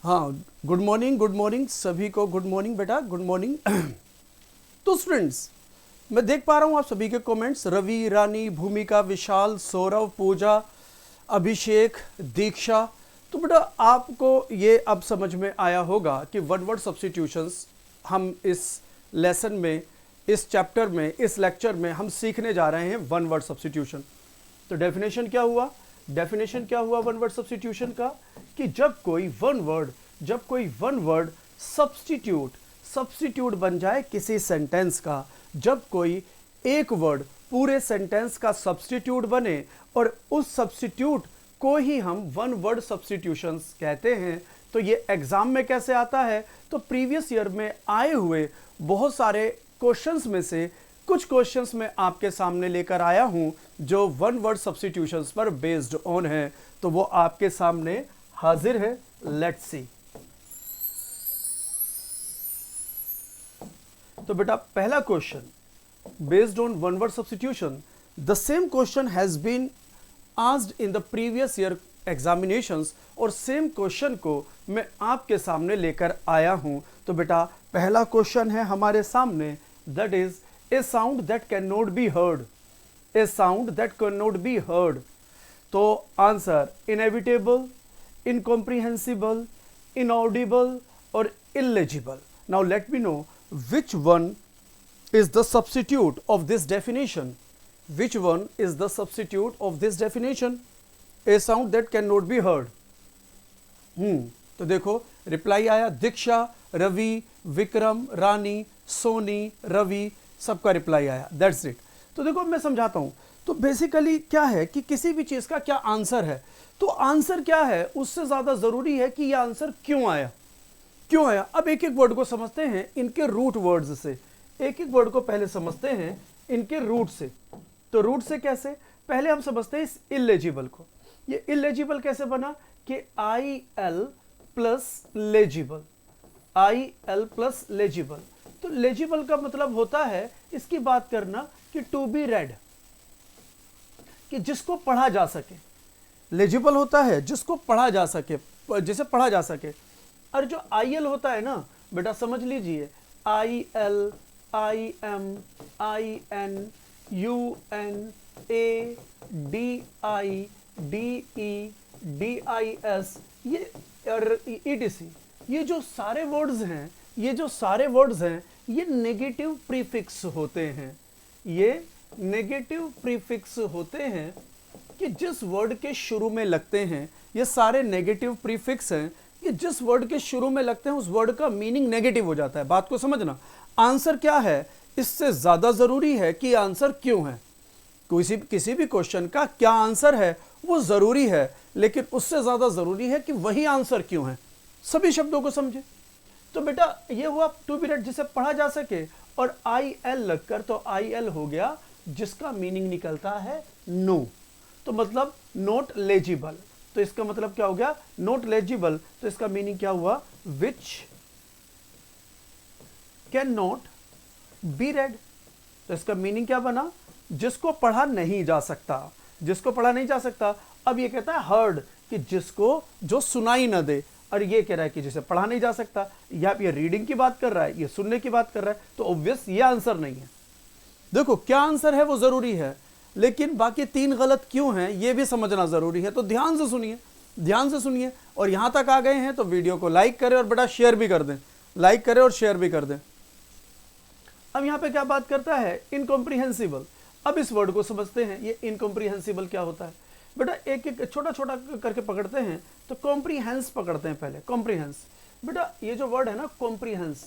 हाँ, good morning सभी को। गुड मॉर्निंग बेटा, गुड मॉर्निंग। तो स्टूडेंट्स, मैं देख पा रहा हूँ आप सभी के कमेंट्स। रवि, रानी, भूमिका, विशाल, सौरव, पूजा, अभिषेक, दीक्षा। तो बेटा आपको ये अब समझ में आया होगा कि वन वर्ड सब्स्टिट्यूशंस हम इस लेसन में, इस चैप्टर में, इस लेक्चर में हम सीखने जा रहे हैं वन वर्ड सब्स्टिट्यूशन। तो डेफिनेशन क्या हुआ? डेफिनेशन क्या हुआ वन वर्ड सब्स्टिट्यूशन का? कि जब कोई वन वर्ड सब्स्टिट्यूट बन जाए किसी सेंटेंस का, जब कोई एक वर्ड पूरे सेंटेंस का सब्स्टिट्यूट बने और उस सब्स्टिट्यूट को ही हम वन वर्ड सब्स्टिट्यूशंस कहते हैं। तो ये एग्जाम में कैसे आता है? तो प्रीवियस ईयर में आए हुए बहुत सारे क्वेश्चंस में से कुछ क्वेश्चंस मैं आपके सामने लेकर आया हूं जो वन वर्ड सब्स्टिट्यूशंस पर बेस्ड ऑन है। तो वो आपके सामने हाजिर है। Let's see. तो बेटा पहला question based on one word substitution, the same question has been asked in the previous year examinations, और सेम क्वेश्चन को मैं आपके सामने लेकर आया हूं। तो बेटा पहला क्वेश्चन है हमारे सामने, that is a sound that cannot be heard, a sound that cannot be heard। तो आंसर inevitable, incomprehensible, inaudible और illegible। Now let me know which one is the substitute of this definition, which one is the substitute of this definition, a sound that cannot be heard। तो देखो reply आया, दीक्षा, रवि, विक्रम, रानी, सोनी, रवि, सबका reply आया। That's it. तो देखो मैं समझाता हूं। तो बेसिकली क्या है कि किसी भी चीज का क्या आंसर है, तो आंसर क्या है उससे ज्यादा जरूरी है कि यह आंसर क्यों आया, क्यों आया। अब एक एक वर्ड को समझते हैं इनके रूट वर्ड्स से, एक एक वर्ड को पहले समझते हैं इनके रूट से। तो रूट से कैसे? पहले हम समझते हैं इस इलेजिबल को। ये इलेजिबल कैसे बना कि I L plus legible, I L plus legible. तो लेजिबल का मतलब होता है, इसकी बात करना कि टू बी रेड, कि जिसको पढ़ा जा सके। लेजिबल होता है जिसको पढ़ा जा सके, जिसे पढ़ा जा सके। और जो आई एल होता है ना बेटा, समझ लीजिए I L, I M, I N, U N, A, D I, D E, D I S, ये ईटीसी, ये जो सारे वर्ड्स हैं, ये नेगेटिव प्रीफिक्स होते हैं। ये नेगेटिव प्रीफिक्स होते हैं कि जिस वर्ड के शुरू में लगते हैं, ये सारे नेगेटिव प्रीफिक्स हैं। ये जिस वर्ड के शुरू में लगते हैं उस वर्ड का मीनिंग नेगेटिव हो जाता है। बात को समझना। आंसर क्या है इससे ज्यादा जरूरी है कि आंसर क्यों है। किसी भी क्वेश्चन का क्या आंसर है वो जरूरी है, लेकिन उससे ज्यादा जरूरी है कि वही आंसर क्यों है। सभी शब्दों को समझे। तो बेटा ये हुआ टू बी रेड, जिसे पढ़ा जा सके, और आई एल लगकर, तो आई एल हो गया जिसका मीनिंग निकलता है नो। तो मतलब नॉट लेजिबल। तो इसका मतलब क्या हो गया? Not legible. तो इसका मीनिंग क्या हुआ? विच कैन नॉट बी रेड। तो इसका मीनिंग क्या बना? जिसको पढ़ा नहीं जा सकता, जिसको पढ़ा नहीं जा सकता। अब ये कहता है हर्ड, कि जिसको, जो सुनाई न दे, और ये कह रहा है कि जिसे पढ़ा नहीं जा सकता। या ये रीडिंग की बात कर रहा है, ये सुनने की बात कर रहा है। तो ऑब्वियस ये आंसर नहीं है। देखो क्या आंसर है वो जरूरी है, लेकिन बाकी तीन गलत क्यों हैं ये भी समझना जरूरी है। तो ध्यान से सुनिए, ध्यान से सुनिए। और यहां तक आ गए हैं तो वीडियो को लाइक करें और बेटा शेयर भी कर दें, लाइक करें और शेयर भी कर दें। अब यहां पे क्या बात करता है? इनकॉम्प्रिहेंसिबल। अब इस वर्ड को समझते हैं, ये इनकॉम्प्रिहेंसिबल क्या होता है। बेटा एक एक छोटा छोटा करके पकड़ते हैं। तो कॉम्प्रीहेंस पकड़ते हैं पहले। कॉम्प्रीहेंस, बेटा ये जो वर्ड है ना कॉम्प्रीहेंस,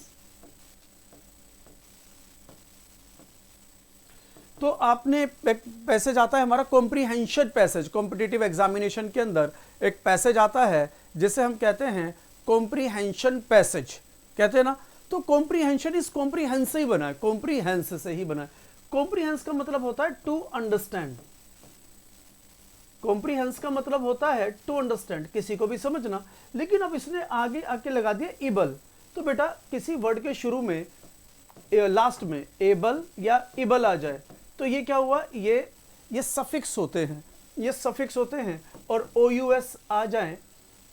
तो आपने एक पैसेज आता है हमारा कॉम्प्रीहेंशन पैसेज, कॉम्पिटिटिव एग्जामिनेशन के अंदर एक पैसेज आता है जिसे हम कहते हैं कॉम्प्रीहेंशन पैसेज, कहते हैं ना। तो कॉम्प्रीहेंशन इस कॉम्प्रीहेंस से ही बना है, कॉम्प्रीहेंस से ही बना है। कॉम्प्रीहेंस का मतलब होता है टू अंडरस्टैंड। कॉम्प्रीहेंस का मतलब होता है टू अंडरस्टैंड, किसी को भी समझना। लेकिन अब इसने आगे आके लगा दिया इबल। तो बेटा किसी वर्ड के शुरू में, लास्ट में एबल या इबल आ जाए तो ये क्या हुआ? ये सफिक्स होते हैं, ये सफिक्स होते हैं। और OUS आ जाए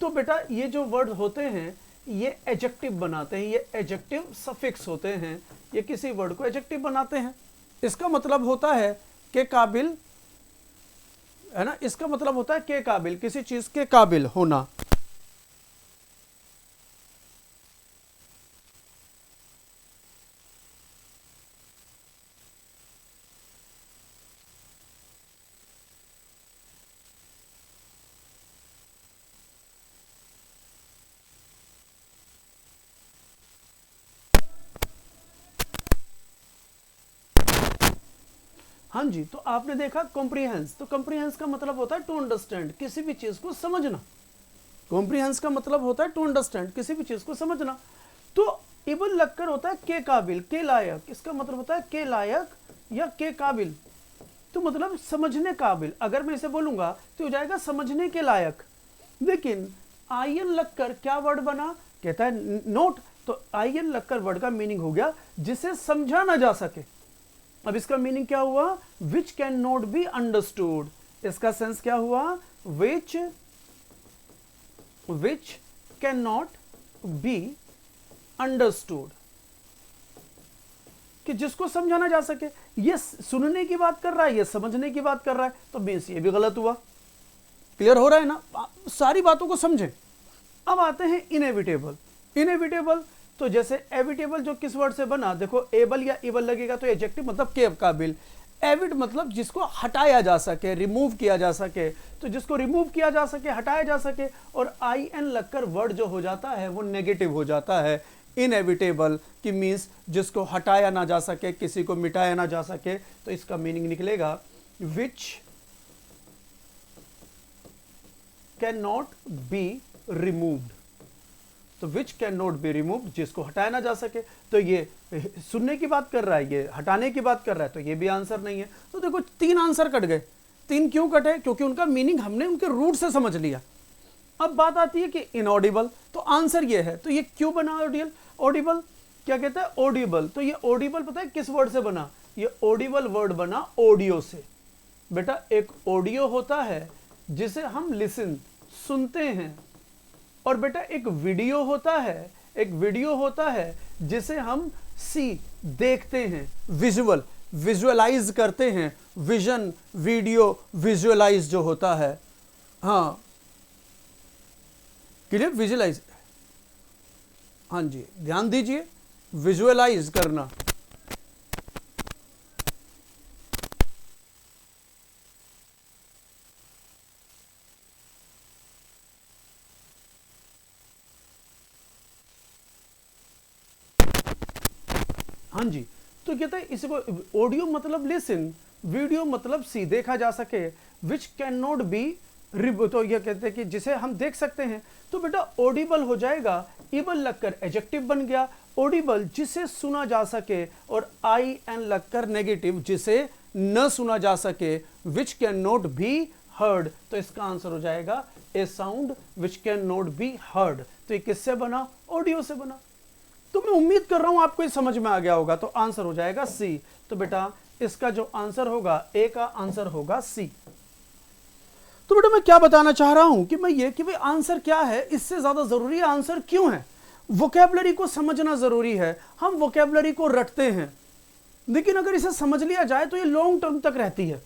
तो बेटा ये जो वर्ड होते हैं ये एडजेक्टिव बनाते हैं, ये एडजेक्टिव सफिक्स होते हैं, ये किसी वर्ड को एडजेक्टिव बनाते हैं। इसका मतलब होता है के काबिल, है ना, इसका मतलब होता है के काबिल, किसी चीज के काबिल होना। हाँ जी, तो आपने देखा कॉम्प्रिहेंस, तो कॉम्प्रिहेंस का मतलब होता है टू अंडरस्टैंड, किसी भी चीज को समझना। कॉम्प्रिहेंस का मतलब होता है टू अंडरस्टैंड, किसी भी चीज को समझना। तो इबन लगकर होता है के काबिल, के लायक, इसका मतलब होता है के लायक या के काबिल, तो मतलब समझने काबिल। अगर मैं इसे बोलूंगा तो हो जाएगा समझने के लायक। लेकिन आयन लगकर क्या वर्ड बना, कहता है नोट, तो आयन लगकर वर्ड का मीनिंग हो गया जिसे समझा ना जा सके। अब इसका मीनिंग क्या हुआ, विच कैन नॉट बी अंडरस्टूड। इसका सेंस क्या हुआ, विच कैन नॉट बी अंडरस्टूड, कि जिसको समझाना जा सके। ये सुनने की बात कर रहा है, ये समझने की बात कर रहा है, तो बेस ये भी गलत हुआ। क्लियर हो रहा है ना, सारी बातों को समझें। अब आते हैं इनएविटेबल। इनएविटेबल तो जैसे एविटेबल जो किस वर्ड से बना, देखो एबल या इबल लगेगा तो एडजेक्टिव मतलब के काबिल। एविड मतलब जिसको हटाया जा सके, रिमूव किया जा सके, तो जिसको रिमूव किया जा सके, हटाया जा सके, और आई एन लगकर वर्ड जो हो जाता है वो नेगेटिव हो जाता है। इनएविटेबल की मीन्स जिसको हटाया ना जा सके, किसी को मिटाया ना जा सके, तो इसका मीनिंग निकलेगा which can not be removed. तो which can not be removed, जिसको हटाया ना जा सके। तो ये सुनने की बात कर रहा है, ये हटाने की बात कर रहा है, तो ये भी आंसर नहीं है। तो देखो 3 आंसर कट गए। 3 क्यों कटे, क्योंकि उनका मीनिंग हमने उनके रूट से समझ लिया। अब बात आती है कि इनऑडिबल, तो आंसर ये है। तो ये क्यों बना ऑडिबल, क्या कहता है ऑडिबल। तो ये ऑडिबल पता है किस वर्ड से बना, ये ऑडिबल वर्ड बना ऑडियो से। बेटा एक ऑडियो होता है जिसे हम लिसन, सुनते हैं, और बेटा एक वीडियो होता है, एक वीडियो होता है जिसे हम सी, देखते हैं, विजुअल, विजुअलाइज करते हैं। विजन, वीडियो, विजुअलाइज जो होता है, हाँ क्लियर, विजुअलाइज, हाँ जी ध्यान दीजिए, विजुअलाइज करना। हाँ जी, तो कहता है इसको ऑडियो मतलब लिसन, वीडियो मतलब सी, देखा जा सके, विच कैन नॉट बी तो ये कहते हैं कि जिसे हम देख सकते हैं। तो बेटा ऑडिबल हो जाएगा, इबल लगकर एडजेक्टिव बन गया, ऑडिबल जिसे सुना जा सके, और आई एन लगकर नेगेटिव जिसे न सुना जा सके, which can not be heard. तो इसका आंसर हो जाएगा a sound which can not be heard. तो ये किससे बना, ऑडियो से बना। तो मैं उम्मीद कर रहा हूं आपको ये समझ में आ गया होगा। तो आंसर हो जाएगा सी। तो बेटा इसका जो आंसर होगा, ए का आंसर होगा सी। तो बेटा मैं क्या बताना चाह रहा हूं कि मैं ये कि भाई आंसर क्या है, इससे ज्यादा जरूरी है आंसर क्यों है। वोकैबुलरी को समझना जरूरी है। हम वोकैबुलरी को रटते हैं, लेकिन अगर इसे समझ लिया जाए तो ये लॉन्ग टर्म तक रहती है।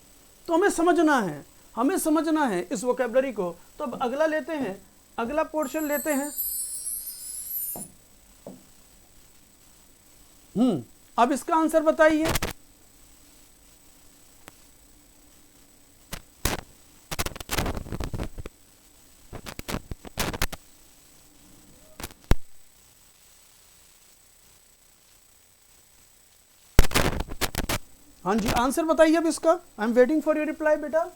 तो हमें समझना है, हमें समझना है इस वोकैबुलरी को। तो अब अगला लेते हैं, अगला पोर्शन लेते हैं। अब इसका आंसर बताइए। हाँ जी आंसर बताइए अब इसका। I am waiting for your reply बेटा।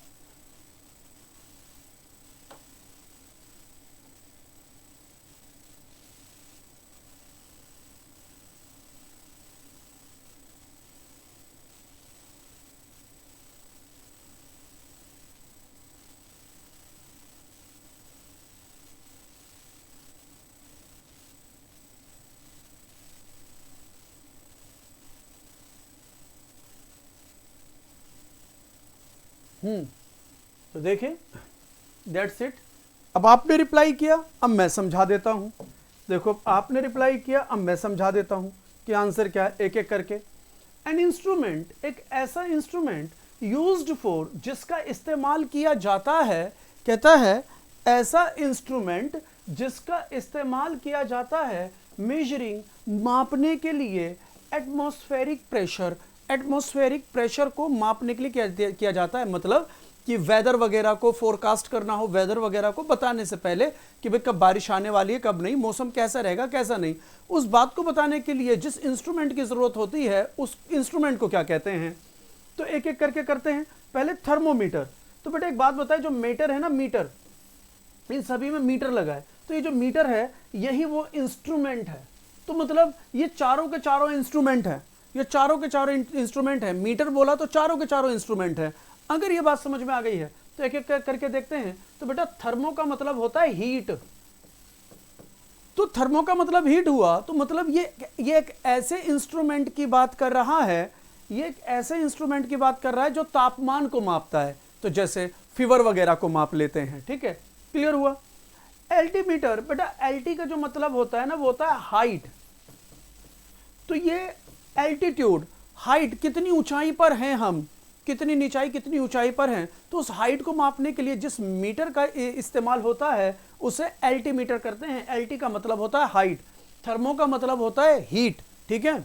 तो देखें, दैट्स इट। अब आपने रिप्लाई किया, अब मैं समझा देता हूं। देखो आपने रिप्लाई किया, अब मैं समझा देता हूं कि आंसर क्या है, एक एक करके। एन इंस्ट्रूमेंट, एक ऐसा इंस्ट्रूमेंट यूज्ड फॉर, जिसका इस्तेमाल किया जाता है, कहता है ऐसा इंस्ट्रूमेंट जिसका इस्तेमाल किया जाता है मेजरिंग, मापने के लिए एटमॉस्फेरिक प्रेशर, एटमॉस्फेरिक प्रेशर को मापने के लिए किया जाता है। मतलब कि वेदर वगैरह को फोरकास्ट करना हो, वेदर वगैरह को बताने से पहले कि भाई कब बारिश आने वाली है कब नहीं, मौसम कैसा रहेगा कैसा नहीं, उस बात को बताने के लिए जिस इंस्ट्रूमेंट की जरूरत होती है उस इंस्ट्रूमेंट को क्या कहते हैं। तो एक एक करके करते हैं। पहले थर्मोमीटर। तो बेटा एक बात बताए, जो मीटर है ना, मीटर, इन सभी में मीटर लगा है, तो ये जो मीटर है यही वो इंस्ट्रूमेंट है। तो मतलब ये चारों के चारों इंस्ट्रूमेंट है, ये चारों के चारों इंस्ट्रूमेंट है। मीटर बोला तो चारों के चारों इंस्ट्रूमेंट है। अगर ये बात समझ में आ गई है तो एक एक करके देखते हैं। तो बेटा थर्मो का मतलब होता है हीट, तो थर्मो का मतलब हीट हुआ, तो मतलब ये एक ऐसे इंस्ट्रूमेंट की बात कर रहा है, ये एक ऐसे इंस्ट्रूमेंट की बात कर रहा है जो तापमान को मापता है। तो जैसे फीवर वगैरह को माप लेते हैं, ठीक है, क्लियर हुआ। एल्टीमीटर, बेटा एल्टी का जो मतलब होता है ना वो होता है हाइट। तो ये एल्टीट्यूड, हाइट, कितनी ऊंचाई पर हैं हम, कितनी नीचाई कितनी ऊंचाई पर हैं, तो उस हाइट को मापने के लिए जिस मीटर का इस्तेमाल होता है उसे एल्टीमीटर करते हैं। एल्टी का मतलब होता है हाइट, थर्मो का मतलब होता है हीट, ठीक है।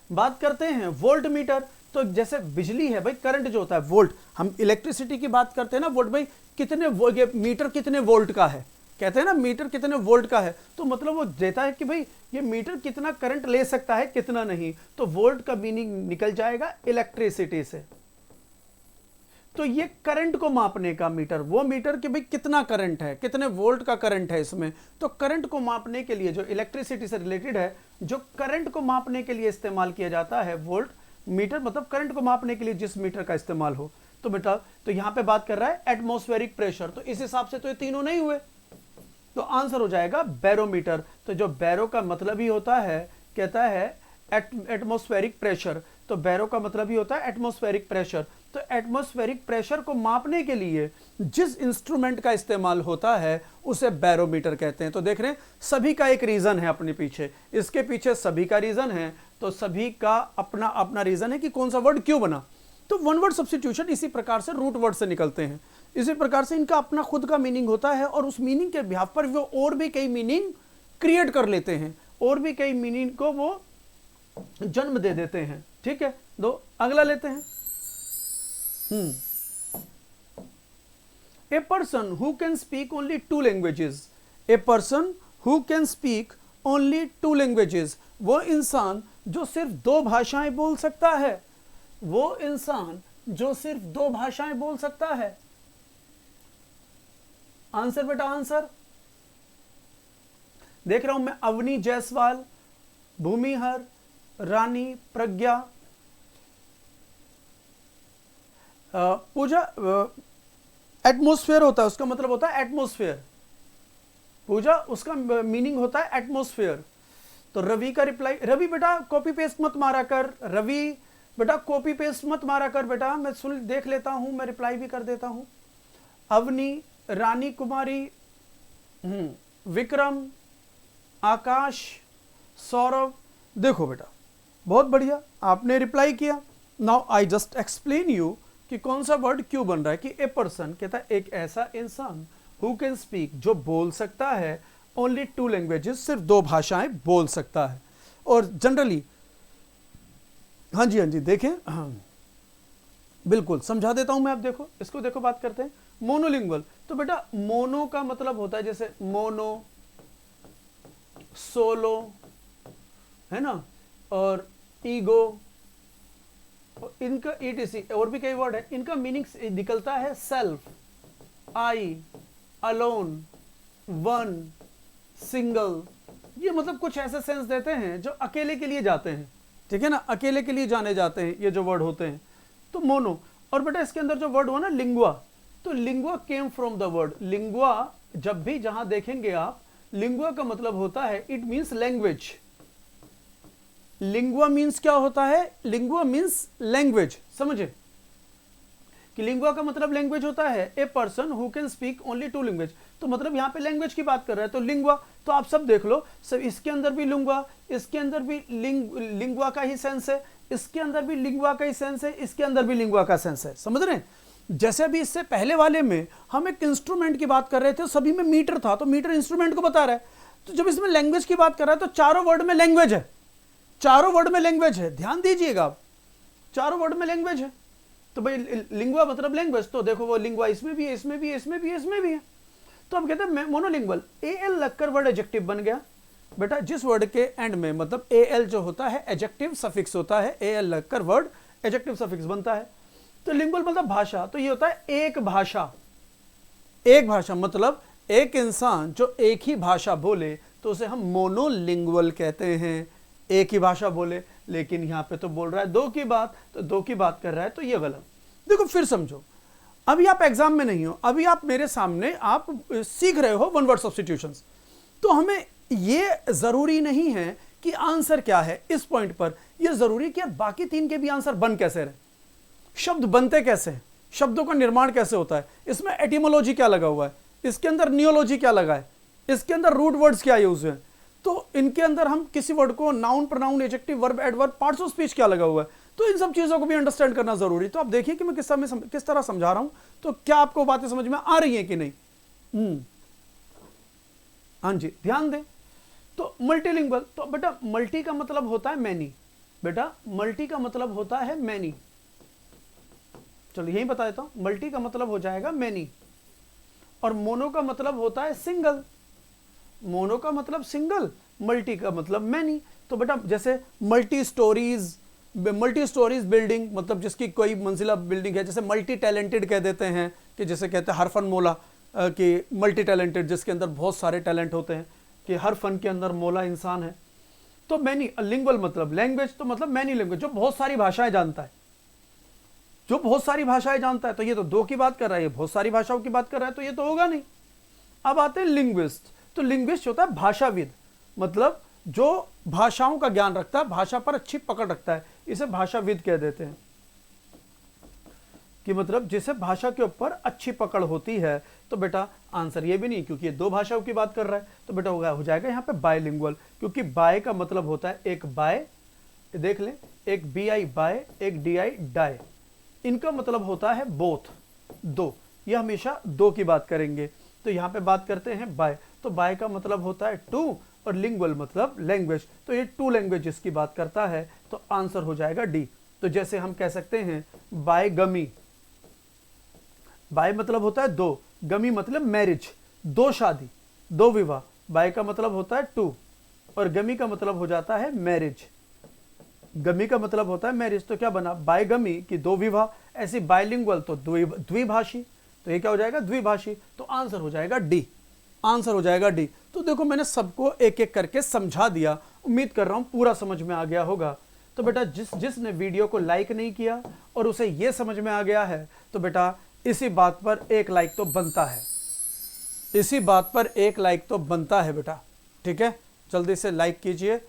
बात करते हैं वोल्ट मीटर। तो जैसे बिजली है भाई, करंट जो होता है वोल्ट, हम इलेक्ट्रिसिटी की बात करते हैं ना, वोल्ट, भाई कितने ये मीटर कितने वोल्ट का है, कहते हैं ना मीटर कितने वोल्ट का है, तो मतलब वो देता है कि भाई ये मीटर कितना करंट ले सकता है कितना नहीं। तो वोल्ट का मीनिंग निकल जाएगा इलेक्ट्रिसिटी से। तो ये करंट को मापने का मीटर, वो मीटर कि भाई कितना करंट है, कितने वोल्ट का करंट है इसमें। तो करंट को मापने के लिए जो इलेक्ट्रिसिटी से रिलेटेड है, जो करंट को मापने के लिए इस्तेमाल किया जाता है वोल्ट मीटर, मतलब करंट को मापने के लिए जिस मीटर का इस्तेमाल हो। तो बेटा तो यहां पे बात कर रहा है एटमॉस्फेरिक प्रेशर, तो इस हिसाब से तो ये तीनों नहीं हुए, तो आंसर हो जाएगा बैरोमीटर। तो जो बैरो का मतलब ही होता है, कहता है एटमॉस्फेरिक प्रेशर, तो बैरो का मतलब ही होता है एटमॉस्फेरिक प्रेशर। तो एटमॉस्फेरिक प्रेशर को मापने के लिए जिस इंस्ट्रूमेंट का इस्तेमाल होता है उसे बैरोमीटर कहते हैं। तो देख रहे हैं सभी का एक रीजन है अपने पीछे, इसके पीछे सभी का रीजन है, तो सभी का अपना अपना रीजन है कि कौन सा वर्ड क्यों बना। तो वन वर्ड सब्स्टिट्यूशन इसी प्रकार से रूट वर्ड से निकलते हैं, इसी प्रकार से इनका अपना खुद का मीनिंग होता है, और उस मीनिंग के बिहाफ पर वो और भी कई मीनिंग क्रिएट कर लेते हैं, और भी कई मीनिंग को वो जन्म दे देते हैं, ठीक है। दो अगला लेते हैं। A person who can speak only 2 languages, a person who can speak only 2 languages, वो इंसान जो सिर्फ 2 भाषाएं बोल सकता है, वो इंसान जो सिर्फ 2 भाषाएं बोल सकता है। आंसर बेटा आंसर देख रहा हूं मैं, अवनी जायसवाल, भूमिहर, रानी, प्रज्ञा, पूजा। एटमॉस्फेयर होता है, उसका मतलब होता है एटमॉस्फेयर, पूजा उसका मीनिंग होता है एटमॉस्फेयर। तो रवि का रिप्लाई, रवि बेटा कॉपी पेस्ट मत मारा कर, रवि बेटा कॉपी पेस्ट मत मारा कर बेटा, मैं सुन देख लेता हूं, मैं रिप्लाई भी कर देता हूं। अवनी, रानी कुमारी, विक्रम, आकाश, सौरभ, देखो बेटा बहुत बढ़िया आपने रिप्लाई किया। Now I just explain you कि कौन सा वर्ड क्यों बन रहा है। कि ए पर्सन कहता है एक ऐसा इंसान, हु कैन स्पीक जो बोल सकता है, ओनली 2 लैंग्वेजेस सिर्फ 2 भाषाएं बोल सकता है। और जनरली हाँ जी देखें, बिल्कुल समझा देता हूं मैं, आप देखो इसको, देखो बात करते हैं मोनोलिंगुअल। तो बेटा मोनो का मतलब होता है जैसे मोनो, सोलो, है ना, और ईगो, इनका ईटीसी और भी कई वर्ड है, इनका मीनिंग निकलता है सेल्फ, आई, अलोन, वन, सिंगल। ये मतलब कुछ ऐसे सेंस देते हैं जो अकेले के लिए जाते हैं, ठीक है ना, अकेले के लिए जाने जाते हैं ये जो वर्ड होते हैं। तो मोनो, और बेटा इसके अंदर जो वर्ड हुआ ना लिंगुआ, तो lingua came from the word lingua. जब भी जहां देखेंगे आप, लिंगुआ का मतलब होता है it means language. Lingua means क्या होता है, लिंगुआ मींस लैंग्वेज, समझे। कि लिंगुआ का मतलब लैंग्वेज होता है a person who can speak only 2 language, तो मतलब यहाँ पे लैंग्वेज की बात कर रहा है, तो लिंगुआ, तो आप सब देख लो, सब इसके अंदर भी लिंगुआ, इसके अंदर भी लिंगुआ का ही सेंस है, इसके अंदर भी लिंगुआ का ही सेंस है, इसके अंदर भी लिंगुआ का सेंस है, समझ रहे हैं। जैसे अभी इससे पहले वाले में हम एक इंस्ट्रूमेंट की बात कर रहे थे, सभी में मीटर था, तो मीटर इंस्ट्रूमेंट को बता रहा है, तो जब इसमें लैंग्वेज की बात कर रहा है तो चारों वर्ड में लैंग्वेज है, चारों वर्ड में लैंग्वेज है, ध्यान दीजिएगा आप, चारों वर्ड में लैंग्वेज है, तो भाई लिंगुआ मतलब लैंग्वेज, तो देखो वो लिंगुआ इसमें भी है, इसमें भी है, इसमें भी है, इसमें भी है, तो हम कहते हैं मोनोलिंगुअल। एल लगकर वर्ड एडजेक्टिव बन गया बेटा, जिस वर्ड के एंड में मतलब एल जो होता है एडजेक्टिव सफिक्स होता है, एल लगकर वर्ड एडजेक्टिव सफिक्स बनता है, तो लिंगुअल मतलब भाषा, तो ये होता है एक भाषा। एक भाषा मतलब एक इंसान जो एक ही भाषा बोले तो उसे हम मोनोलिंगुअल कहते हैं, एक ही भाषा बोले, लेकिन यहां पे तो बोल रहा है दो की बात, तो दो की बात कर रहा है, तो ये गलत। देखो फिर समझो, अभी आप एग्जाम में नहीं हो, अभी आप मेरे सामने आप सीख रहे हो वन वर्ड सब्स्टिट्यूशंस, तो हमें ये जरूरी नहीं है कि आंसर क्या है इस पॉइंट पर, यह जरूरी कि बाकी 3 के भी आंसर बन कैसे रहे, शब्द बनते कैसे हैं, शब्दों का निर्माण कैसे होता है, इसमें एटिमोलॉजी क्या लगा हुआ है, इसके अंदर नियोलॉजी क्या लगा है, इसके अंदर रूट वर्ड्स क्या यूज है, तो इनके अंदर हम किसी वर्ड को noun, pronoun, adjective, verb, adverb, parts of speech क्या लगा हुआ है, तो इन सब चीजों को भी अंडरस्टैंड करना जरूरी। तो आप देखिए कि मैं किस तरह समझा रहा हूं, तो क्या आपको बातें समझ में आ रही हैं कि नहीं। हाँ जी, ध्यान दें। तो मल्टीलिंगुअल, तो बेटा मल्टी का मतलब होता है मैनी, बेटा मल्टी का मतलब होता है मैनी, चलो यही बता देता हूं, मल्टी का मतलब हो जाएगा मैनी, और मोनो का मतलब होता है सिंगल, मोनो का मतलब सिंगल, मल्टी का मतलब मैनी। तो बेटा जैसे मल्टी स्टोरीज बिल्डिंग, मतलब जिसकी कोई मंजिला बिल्डिंग है, जैसे मल्टी टैलेंटेड कह देते हैं, कि जैसे कहते हैं हरफन मोला, कि मल्टी टैलेंटेड जिसके अंदर बहुत सारे टैलेंट होते हैं, कि हर फन के अंदर मोला इंसान है। तो मैनी लिंगुअल मतलब लैंग्वेज, तो मतलब मैनी लैंग्वेज, जो बहुत सारी भाषाएं जानता है, जो बहुत सारी भाषाएं जानता है, तो ये तो 2 की बात कर रहा है, ये बहुत सारी भाषाओं की बात कर रहा है, तो ये तो होगा नहीं। अब आते हैं लिंग्विस्ट, तो लिंग्विस्ट होता है भाषाविद, मतलब जो भाषाओं का ज्ञान रखता है, भाषा पर अच्छी पकड़ रखता है, इसे भाषाविद कह देते हैं, कि मतलब जिसे भाषा के ऊपर अच्छी पकड़ होती है। तो बेटा आंसर ये भी नहीं, क्योंकि ये 2 भाषाओं की बात कर रहा है, तो बेटा हो जाएगा यहाँ पे बायलिंगुअल, क्योंकि बाय का मतलब होता है एक बाय, देख लें, एक BI बाय, एक DI डाय, इनका मतलब होता है बोथ, 2, ये हमेशा 2 की बात करेंगे। तो यहाँ पे बात करते हैं बाय, तो बाय का मतलब होता है 2, और लिंगुअल मतलब लैंग्वेज, तो ये 2 लैंग्वेजेस की बात करता है, तो आंसर हो जाएगा डी। तो जैसे हम कह सकते हैं बाय गमी, बाय मतलब होता है 2, गमी मतलब मैरिज, 2 शादी, 2 विवाह, बाय का मतलब होता है 2, और गमी का मतलब हो जाता है मैरिज, गमी का मतलब होता है मैरिज, तो क्या बना बाय गमी की 2 विवाह, ऐसी बायलिंगुअल तो द्विभाषी, तो ये क्या हो जाएगा द्विभाषी, तो आंसर हो जाएगा डी, आंसर हो जाएगा डी। तो देखो मैंने सबको एक एक करके समझा दिया, उम्मीद कर रहा हूं पूरा समझ में आ गया होगा। तो बेटा जिसने वीडियो को लाइक नहीं किया और उसे यह समझ में आ गया है, तो बेटा इसी बात पर 1 लाइक तो बनता है, इसी बात पर 1 लाइक तो बनता है बेटा, ठीक है, जल्दी से लाइक कीजिए,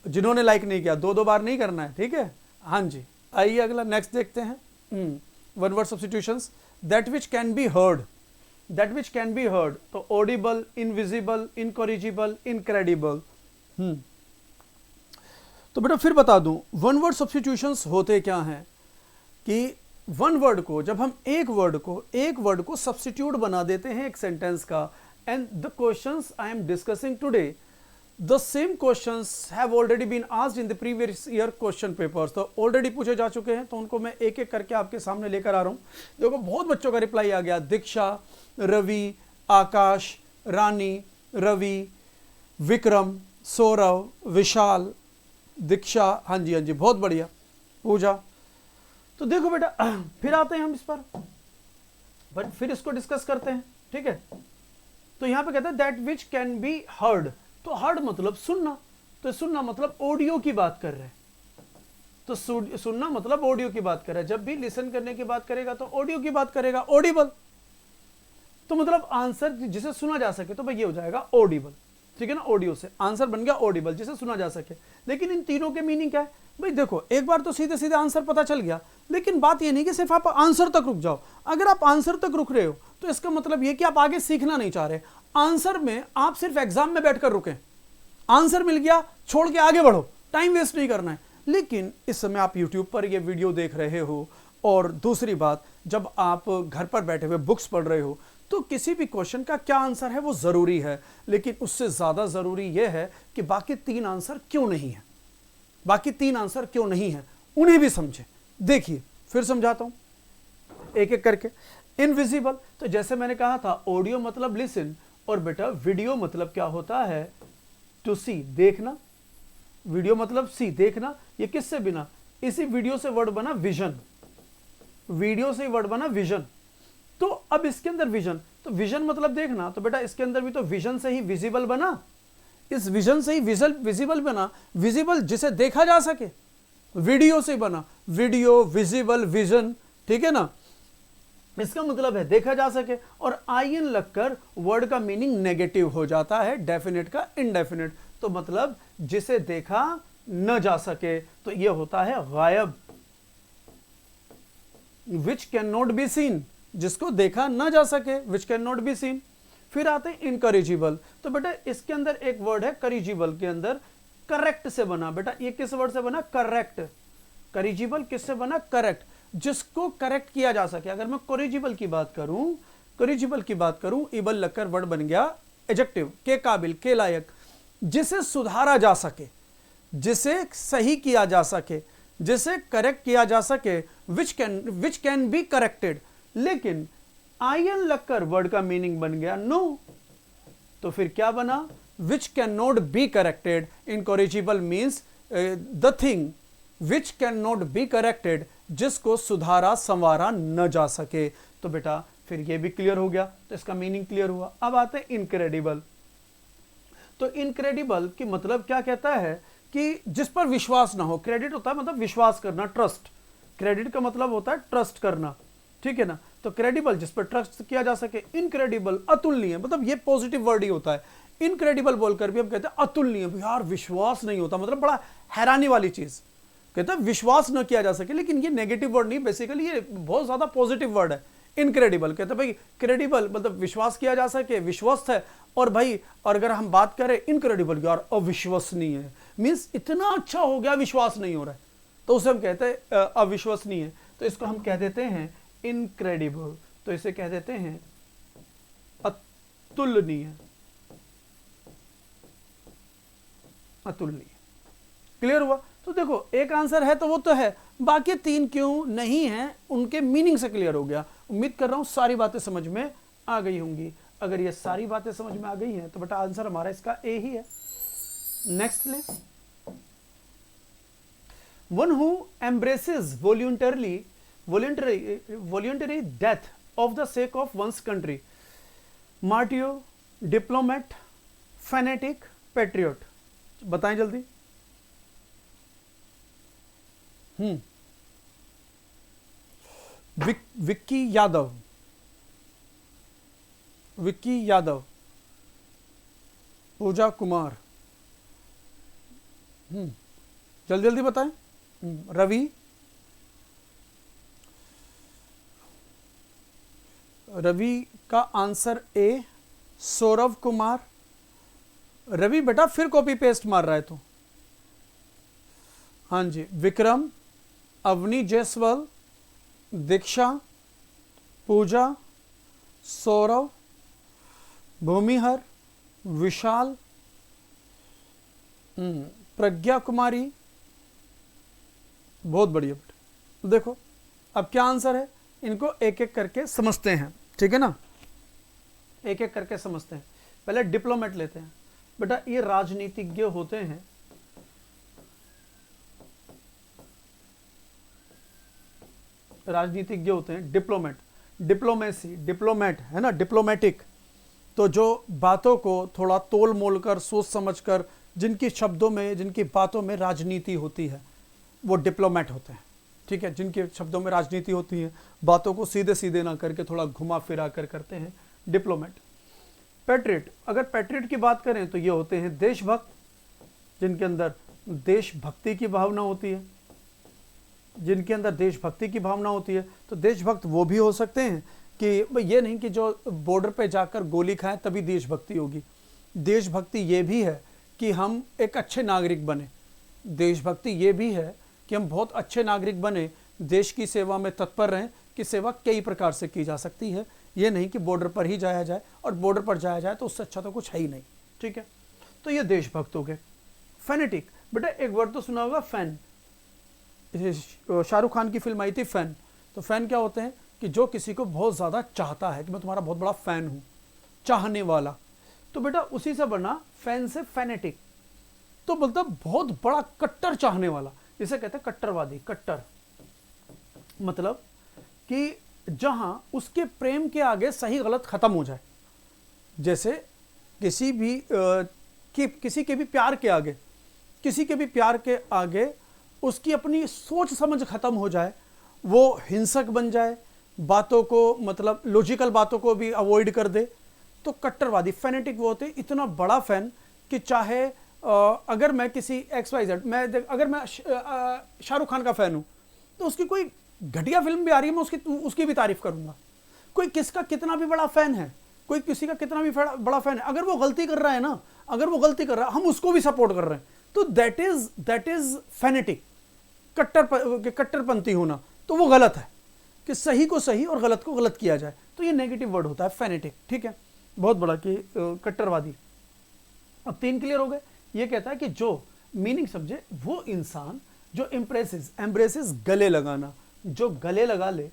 जिन्होंने लाइक नहीं किया 2 बार नहीं करना है, ठीक है। हाँ जी, आइए अगला नेक्स्ट देखते हैं, one word substitutions, that which can be heard, that which can B heard, तो ऑडिबल, इनविजिबल, इनकॉरिजिबल, इनक्रेडिबल। तो बेटा फिर बता दूं वन वर्ड सब्स्टिट्यूशंस होते क्या हैं, कि वन वर्ड को जब हम एक वर्ड को सब्स्टिट्यूट बना देते हैं एक सेंटेंस का, and the questions I am discussing today, the same questions have already been asked in the previous year question papers, तो ऑलरेडी पूछे जा चुके हैं, तो उनको मैं एक एक करके आपके सामने लेकर आ रहा हूं। देखो बहुत बच्चों का रिप्लाई आ गया, दीक्षा, रवि, आकाश, रानी, रवि, विक्रम, सौरव, विशाल, दीक्षा, हाँ जी हाँ जी, बहुत बढ़िया, पूजा। तो देखो बेटा फिर आते हैं हम इस पर, बट फिर इसको डिस्कस करते हैं, ठीक है। तो यहां पे कहते हैं that which can B heard, तो हर्ड मतलब सुनना, तो सुनना मतलब ऑडियो की बात कर रहे हैं, तो सुनना मतलब ऑडियो की बात कर रहा है, जब भी लिसन करने की बात करेगा तो ऑडियो की बात करेगा, ऑडिबल, तो मतलब आंसर जिसे सुना जा सके, तो भाई ये हो जाएगा ऑडिबल, ठीक है ना, ऑडियो से आंसर बन गया ऑडिबल, जिसे सुना जा सके। लेकिन इन तीनों के मीनिंग क्या है, भाई देखो, एक बार तो सीधे सीधे आंसर पता चल गया, लेकिन बात ये नहीं कि सिर्फ आप आंसर तक रुक जाओ। अगर आप आंसर तक रुक रहे हो तो इसका मतलब ये कि आप आगे सीखना नहीं चाह रहे। आंसर में आप सिर्फ एग्जाम में बैठकर रुके, आंसर मिल गया छोड़ के आगे बढ़ो, टाइम वेस्ट नहीं करना है। लेकिन इस समय आप यूट्यूब पर ये वीडियो देख रहे हो, और दूसरी बात, जब आप घर पर बैठे हुए बुक्स पढ़ रहे हो, तो किसी भी क्वेश्चन का क्या आंसर है वो जरूरी है, लेकिन उससे ज्यादा जरूरी यह है कि बाकी 3 आंसर क्यों नहीं है, बाकी 3 आंसर क्यों नहीं है उन्हें भी समझे। देखिए फिर समझाता हूं एक एक करके। इनविजिबल, तो जैसे मैंने कहा था, ऑडियो मतलब लिसन, और बेटा वीडियो मतलब क्या होता है, टू सी, देखना। वीडियो मतलब सी, देखना। ये किससे बिना, इसी वीडियो से वर्ड बना विजन, वीडियो से वर्ड बना विजन। तो अब इसके अंदर विजन, तो विजन मतलब देखना, तो बेटा इसके अंदर भी तो विजन से ही विजिबल बना, इस विजन से ही विजिबल बना। विजिबल जिसे देखा जा सके, वीडियो से बना, वीडियो, विजिबल, विजन, ठीक है ना। इसका मतलब है देखा जा सके, और आईएन लगकर वर्ड का मीनिंग नेगेटिव हो जाता है, डेफिनेट का इनडेफिनेट। तो मतलब जिसे देखा न जा सके, तो यह होता है गायब, विच कैन नॉट बी सीन, जिसको देखा न जा सके, which can not be seen. फिर आते हैं इनकरेजिबल, तो बेटा इसके अंदर एक वर्ड है करेजिबल के अंदर, करेक्ट से बना। बेटा ये किस वर्ड से बना, करेक्ट। करेजिबल किससे बना, करेक्ट, जिसको करेक्ट किया जा सके। अगर मैं करेजिबल की बात करूं, करेजिबल की बात करूं, इबल लगकर वर्ड बन गया एडजेक्टिव, के काबिल, के लायक, जिसे सुधारा जा सके, जिसे सही किया जा सके, जिसे करेक्ट किया जा सके, विच कैन बी करेक्टेड। लेकिन आईएन लगकर वर्ड का मीनिंग बन गया नो, तो फिर क्या बना, which can not be corrected. Incorrigible means the thing which can not be corrected, जिसको सुधारा संवारा न जा सके। तो बेटा फिर ये भी क्लियर हो गया, तो इसका मीनिंग क्लियर हुआ। अब आते हैं इनक्रेडिबल, तो इनक्रेडिबल की मतलब क्या कहता है कि जिस पर विश्वास ना हो। क्रेडिट होता है मतलब विश्वास करना, ट्रस्ट, क्रेडिट का मतलब होता है ट्रस्ट करना, ठीक है ना। तो क्रेडिबल जिस पर ट्रस्ट किया जा सके। इनक्रेडिबल अतुलनीय, मतलब ये पॉजिटिव वर्ड ही होता है। इनक्रेडिबल बोलकर भी हम कहते हैं अतुलनीय, यार विश्वास नहीं होता, मतलब बड़ा हैरानी वाली चीज, कहते हैं विश्वास न किया जा सके। लेकिन ये नेगेटिव वर्ड नहीं, बेसिकली ये बहुत ज्यादा पॉजिटिव वर्ड है। इनक्रेडिबल कहते हैं भाई क्रेडिबल मतलब विश्वास किया जा सके, विश्वस्त है। और भाई, और अगर हम बात करें इनक्रेडिबल, यार अविश्वसनीय है, मीन्स इतना अच्छा हो गया विश्वास नहीं हो रहा है, तो उसे हम कहते हैं अविश्वसनीय। तो इसको हम कह देते हैं इनक्रेडिबल, तो इसे कह देते हैं अतुलनीय, अतुलनीय। क्लियर हुआ। तो देखो एक आंसर है तो वो तो है, बाकी 3 क्यों नहीं है उनके मीनिंग से क्लियर हो गया। उम्मीद कर रहा हूं सारी बातें समझ में आ गई होंगी। अगर ये सारी बातें समझ में आ गई हैं तो बेटा आंसर हमारा इसका ए ही है। नेक्स्ट ले, one who embraces voluntary death of the sake of one's country, martyr, diplomat, fanatic, patriot. बताएं जल्दी। विक्की यादव, विक्की यादव, पूजा कुमार, जल्दी जल्दी बताएं। रवि, रवि का आंसर ए। सौरभ कुमार, रवि बेटा फिर कॉपी पेस्ट मार रहा है तू। हाँ जी, विक्रम, अवनी जायसवाल, दीक्षा, पूजा, सौरव, भूमिहर, विशाल, प्रज्ञा कुमारी। बहुत बढ़िया बेटा। देखो अब क्या आंसर है, इनको एक एक करके समझते हैं, ठीक है ना, एक एक करके समझते हैं। पहले डिप्लोमेट लेते हैं। बेटा ये राजनीतिज्ञ होते हैं, राजनीतिज्ञ होते हैं। डिप्लोमेट, डिप्लोमेसी, डिप्लोमेट है ना, डिप्लोमेटिक, तो जो बातों को थोड़ा तोल मोल कर, सोच समझ कर, जिनकी शब्दों में, जिनकी बातों में राजनीति होती है, वो डिप्लोमेट होते हैं, ठीक है। जिनके शब्दों में राजनीति होती है, बातों को सीधे सीधे ना करके थोड़ा घुमा फिरा कर करते हैं, डिप्लोमेट। पैट्रियट, अगर पैट्रियट की बात करें तो ये होते हैं देशभक्त, जिनके अंदर देशभक्ति की भावना होती है, जिनके अंदर देशभक्ति की भावना होती है, तो देशभक्त वो भी हो सकते हैं कि भाई ये नहीं कि जो बॉर्डर पे जाकर गोली खाएं तभी देशभक्ति होगी। देशभक्ति ये भी है कि हम एक अच्छे नागरिक बने। देशभक्ति ये भी है कि हम बहुत अच्छे नागरिक बने, देश की सेवा में तत्पर रहें, कि सेवा कई प्रकार से की जा सकती है। ये नहीं कि बॉर्डर पर ही जाया जाए, और बॉर्डर पर जाया जाए तो उससे अच्छा तो कुछ है ही नहीं। ठीक है, तो ये देशभक्त हो गए। फैनेटिक, बेटा एक वर्ड तो सुना होगा फैन, शाहरुख खान की फिल्म आई थी फैन। तो फैन क्या होते हैं कि जो किसी को बहुत ज़्यादा चाहता है, कि मैं तुम्हारा बहुत बड़ा फैन हूँ, चाहने वाला। तो बेटा उसी से बना फैन से फैनेटिक, तो मतलब बहुत बड़ा कट्टर चाहने वाला, इसे कहते हैं कट्टरवादी। कट्टर मतलब कि जहां उसके प्रेम के आगे सही गलत खत्म हो जाए। जैसे किसी के भी प्यार के आगे, किसी के भी प्यार के आगे उसकी अपनी सोच समझ खत्म हो जाए, वो हिंसक बन जाए, बातों को मतलब लॉजिकल बातों को भी अवॉइड कर दे, तो कट्टरवादी फैनेटिक वो होते हैं। इतना बड़ा फैन कि चाहे अगर मैं किसी XYZ, अगर मैं शाहरुख खान का फैन हूं, तो उसकी कोई घटिया फिल्म भी आ रही है, मैं उसकी भी तारीफ करूंगा। कोई किसका कितना भी बड़ा फैन है, कोई किसी का कितना भी बड़ा फैन है, अगर वो गलती कर रहा है ना, अगर वो गलती कर रहा है, हम उसको भी सपोर्ट कर रहे हैं, तो दैट इज फैनेटिक, कट्टरपंथी होना। तो वो गलत है, कि सही को सही और गलत को गलत किया जाए, तो ये नेगेटिव वर्ड होता है फैनेटिक। ठीक है, बहुत बड़ा कि कट्टरवादी। अब 3 क्लियर हो गए। ये कहता है कि जो मीनिंग समझे वो इंसान जो एम्ब्रेसेस गले लगाना, जो गले लगा ले,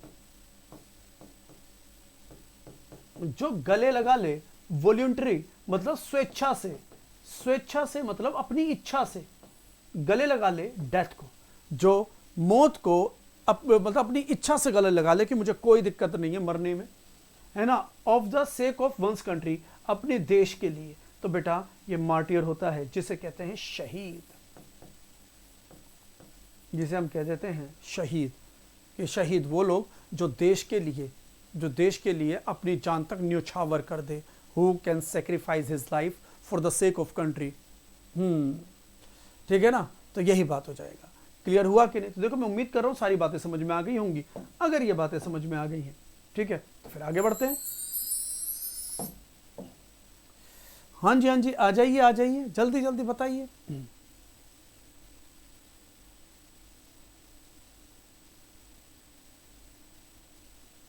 जो गले लगा ले, वॉल्यूंटरी मतलब स्वेच्छा से, स्वेच्छा से मतलब अपनी इच्छा से गले लगा ले डेथ को, जो मौत को मतलब अपनी इच्छा से गले लगा ले कि मुझे कोई दिक्कत नहीं है मरने में, है ना, of the sake of one's country, अपने देश के लिए। तो बेटा ये मार्टियर होता है, जिसे कहते हैं शहीद, जिसे हम कह देते हैं शहीद। ये शहीद वो लोग जो देश के लिए अपनी जान तक न्योछावर कर दे। Who can sacrifice his life for the sake of country. ठीक है ना, तो यही बात हो जाएगा। क्लियर हुआ कि नहीं? तो देखो मैं उम्मीद कर रहा हूं सारी बातें समझ में आ गई होंगी। अगर ये बातें समझ में आ गई हैं, ठीक है, तो फिर आगे बढ़ते हैं। हाँ जी, आ जाइए, जल्दी जल्दी बताइए।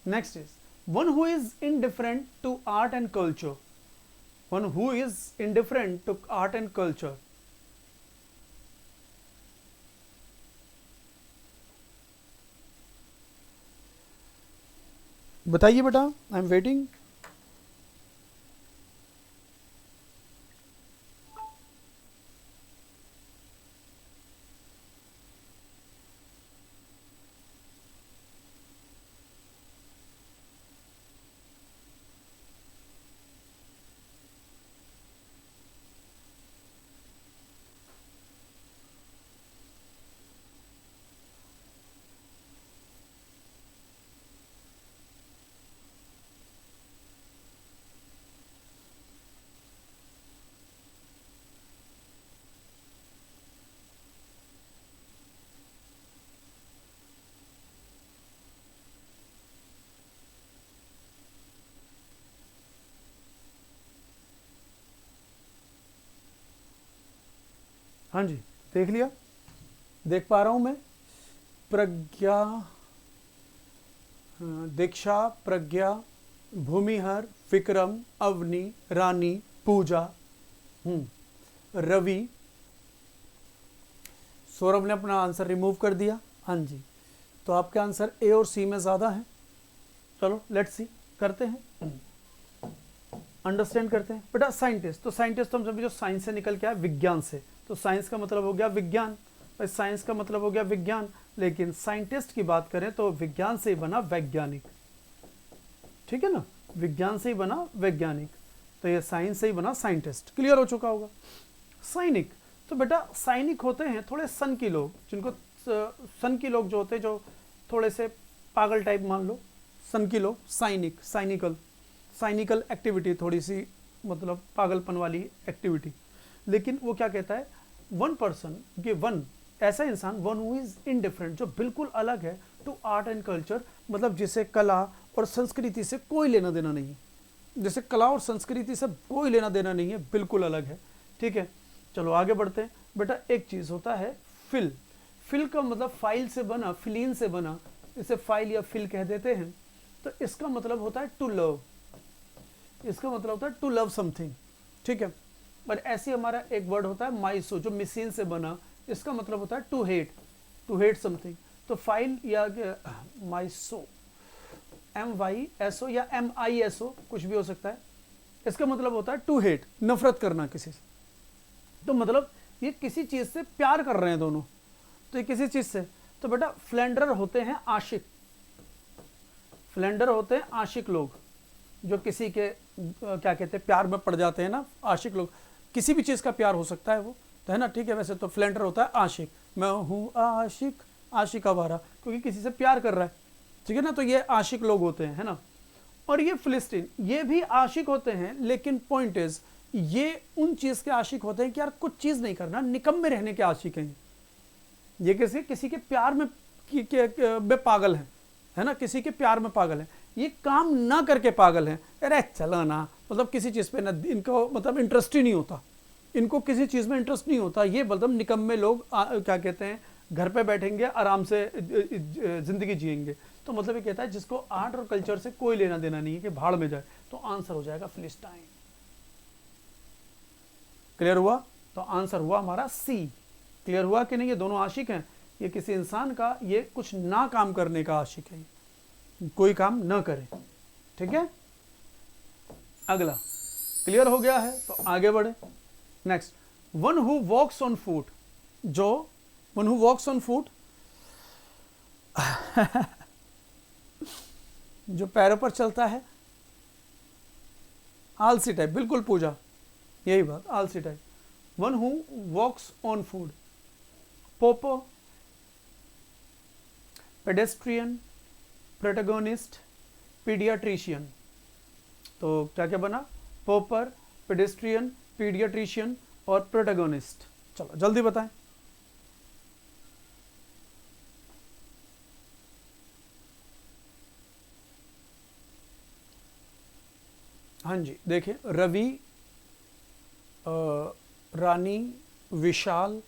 Next is one who is indifferent to art and culture. One who is indifferent to art and culture. बताइए बेटा, आई एम वेटिंग। हाँ जी, देख लिया, देख पा रहा हूं मैं। प्रज्ञा, दीक्षा, प्रज्ञा, भूमिहर, विक्रम, अवनी, रानी, पूजा, रवि। सौरभ ने अपना आंसर रिमूव कर दिया। हाँ जी, तो आपके आंसर ए और सी में ज़्यादा हैं। चलो लेट्स सी, करते हैं, अंडरस्टैंड करते हैं। बेटा साइंटिस्ट, तो साइंटिस्ट तो हम सभी जो साइंस से निकल के आए, विज्ञान से, तो साइंस का मतलब हो गया विज्ञान, भाई साइंस का मतलब हो गया विज्ञान। लेकिन साइंटिस्ट की बात करें तो विज्ञान से ही बना वैज्ञानिक, ठीक है ना, विज्ञान से ही बना वैज्ञानिक, तो ये साइंस से ही बना साइंटिस्ट। क्लियर हो चुका होगा। सैनिक, तो बेटा सैनिक होते हैं थोड़े सन की लोग, जिनको सन की लोग जो होते हैं, जो थोड़े से पागल टाइप मान लो, सन की लोग, सैनिक, साइनिकल एक्टिविटी, थोड़ी सी मतलब पागलपन वाली एक्टिविटी। लेकिन वो क्या कहता है वन पर्सन, ये वन ऐसा इंसान, वन हु इज इनडिफरेंट, जो बिल्कुल अलग है, टू आर्ट एंड कल्चर, मतलब जिसे कला और संस्कृति से कोई लेना देना नहीं है, जैसे कला और संस्कृति से कोई लेना देना नहीं है, बिल्कुल अलग है। ठीक है, चलो आगे बढ़ते हैं। बेटा एक चीज होता है फिल, फिल का मतलब फाइल से बना, फिलीन से बना, इसे फाइल या फिल कह देते हैं। तो इसका मतलब होता है टू लव, इसका मतलब होता है टू लव समथिंग। ठीक है, पर ऐसे हमारा एक वर्ड होता है माइसो, जो मिसिन से बना, इसका मतलब होता है to hate, to hate something. तो फाइल या माइसो, MYSO या MISO कुछ भी हो सकता है, इसका मतलब होता है टू हेट, नफरत करना किसी से। तो मतलब ये किसी चीज से प्यार कर रहे हैं दोनों, तो ये किसी चीज से। तो बेटा फ्लेंडर होते हैं आशिक, फ्लेंडर होते हैं आशिक लोग, जो किसी के क्या कहते हैं प्यार में पड़ जाते हैं ना, आशिक लोग, किसी भी चीज का प्यार हो सकता है वो, तो है ना। ठीक है, वैसे तो फ्लेंडर होता है आशिक, मैं हूँ आशिक, आशिक आवारा, क्योंकि किसी से प्यार कर रहा है। ठीक है ना, तो ये आशिक लोग होते हैं, है ना। और ये फिलिस्तीन, ये भी आशिक होते हैं, लेकिन पॉइंट इज ये उन चीज के आशिक होते हैं कि यार कुछ चीज नहीं करना, निकम्मे रहने के आशिक हैं। ये किसी के प्यार में पागल है ना, किसी के प्यार में पागल है, ये काम ना करके पागल है। अरे चलो ना, मतलब किसी चीज पे ना इनको मतलब इंटरेस्ट ही नहीं होता, इनको किसी चीज में इंटरेस्ट नहीं होता। ये मतलब निकम्मे लोग क्या कहते हैं, घर पे बैठेंगे आराम से जिंदगी जिएंगे। तो मतलब ये कहता है जिसको आर्ट और कल्चर से कोई लेना देना नहीं है, कि भाड़ में जाए। तो आंसर हो जाएगा फिलिस्टाइन। क्लियर हुआ? तो आंसर हुआ हमारा सी। क्लियर हुआ कि नहीं? ये दोनों आशिक हैं, ये किसी इंसान का ये कुछ ना काम करने का आशिक है, कोई काम ना करे। ठीक है, अगला क्लियर हो गया है, तो आगे बढ़े। Next, one who walks on foot, जो one who walks on foot जो पैरों पर चलता है, आलसी टाइप, बिल्कुल पूजा, यही बात, आलसी type. One who walks on foot, पोपो, पेडेस्ट्रियन, प्रोटैगोनिस्ट, पीडियाट्रिशियन। तो क्या क्या बना? पोपर, पेडेस्ट्रियन, पीडियाट्रिशियन और प्रोटैगोनिस्ट। चलो जल्दी बताएं। हाँ जी, देखिए, रवि, रानी, विशाल,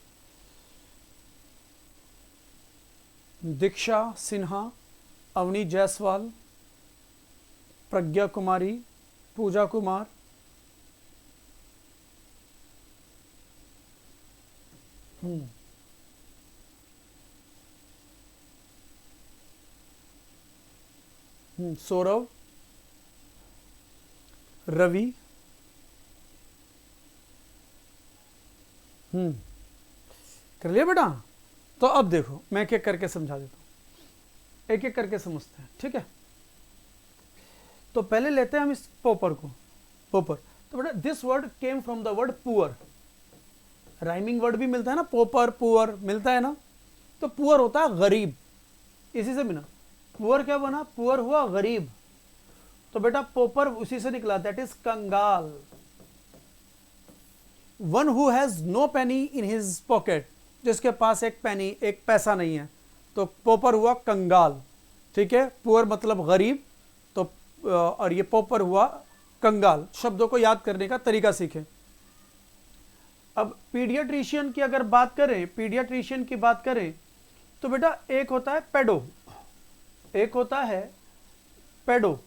दीक्षा सिन्हा, अवनी जायसवाल, प्रज्ञा कुमारी, पूजा कुमार, सौरव, रवि, कर लिया बेटा? तो अब देखो, मैं एक एक करके समझा देता हूं, एक एक करके समझते हैं। ठीक है, तो पहले लेते हैं हम इस पोपर को, पोपर। तो बेटा this word came from the word poor, rhyming word भी मिलता है ना, पोपर पुअर मिलता है ना। तो पुअर होता है गरीब, इसी से बिना पुअर क्या बना? पुअर हुआ गरीब। तो बेटा पोपर उसी से निकला, दैट इज कंगाल। One who has no penny in his pocket, जिसके पास एक पेनी, एक पैसा नहीं है, तो पोपर हुआ कंगाल। ठीक है, पुअर मतलब गरीब, तो और ये पोपर हुआ कंगाल। शब्दों को याद करने का तरीका सीखें। अब पीडियाट्रिशियन की अगर बात करें, पीडियाट्रिशियन की बात करें, तो बेटा एक होता है पेडो, एक होता है पेडो,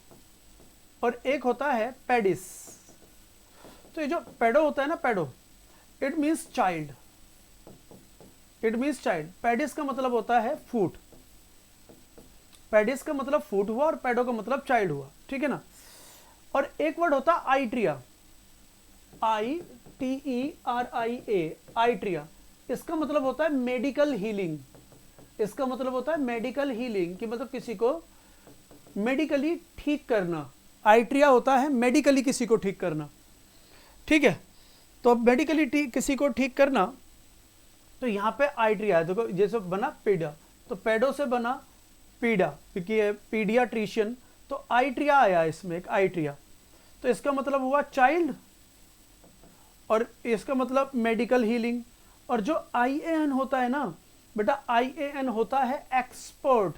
और एक होता है पेडिस। तो ये जो पेडो होता है ना, pedo, it means child, it means child. पेडिस का मतलब होता है फूट, पेडिस का मतलब फूट हुआ और पेडो का मतलब चाइल्ड हुआ। ठीक है ना। और एक वर्ड होता है आइट्रिया, ITERIA, आइट्रिया। इसका मतलब होता है मेडिकल हीलिंग, इसका मतलब होता है मेडिकल हीलिंग, कि मतलब किसी को मेडिकली ठीक करना। आइट्रिया होता है मेडिकली किसी को ठीक करना। ठीक है, तो मेडिकली किसी को ठीक करना, तो यहां पे आइट्रिया है। देखो जैसे बना पीडा, तो पेडो से बना पीडा, क्योंकि ये पीडियाट्रिशियन, तो आइट्रिया आया इसमें, एक आइट्रिया। तो इसका मतलब हुआ चाइल्ड, और इसका मतलब मेडिकल हीलिंग, और जो IAN होता है ना बेटा, IAN होता है एक्सपर्ट।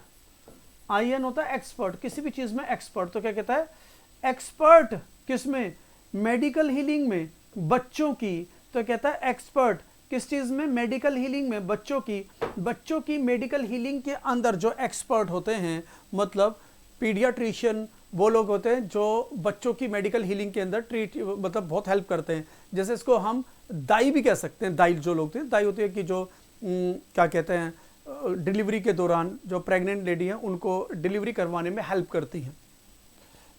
IAN होता है एक्सपर्ट, किसी भी चीज में एक्सपर्ट। तो क्या कहता है? एक्सपर्ट किसमें? मेडिकल हीलिंग में, बच्चों की। तो कहता है एक्सपर्ट किस चीज में? मेडिकल हीलिंग में, बच्चों की। बच्चों की मेडिकल हीलिंग के अंदर जो एक्सपर्ट होते हैं, मतलब पीडियाट्रिशियन, वो लोग होते हैं जो बच्चों की मेडिकल हीलिंग के अंदर मतलब बहुत हेल्प करते हैं। जैसे इसको हम दाई भी कह सकते हैं। दाई जो लोग थे, दाई होती है कि जो क्या कहते हैं, डिलीवरी के दौरान जो प्रेग्नेंट लेडी हैं उनको डिलीवरी करवाने में हेल्प करती हैं।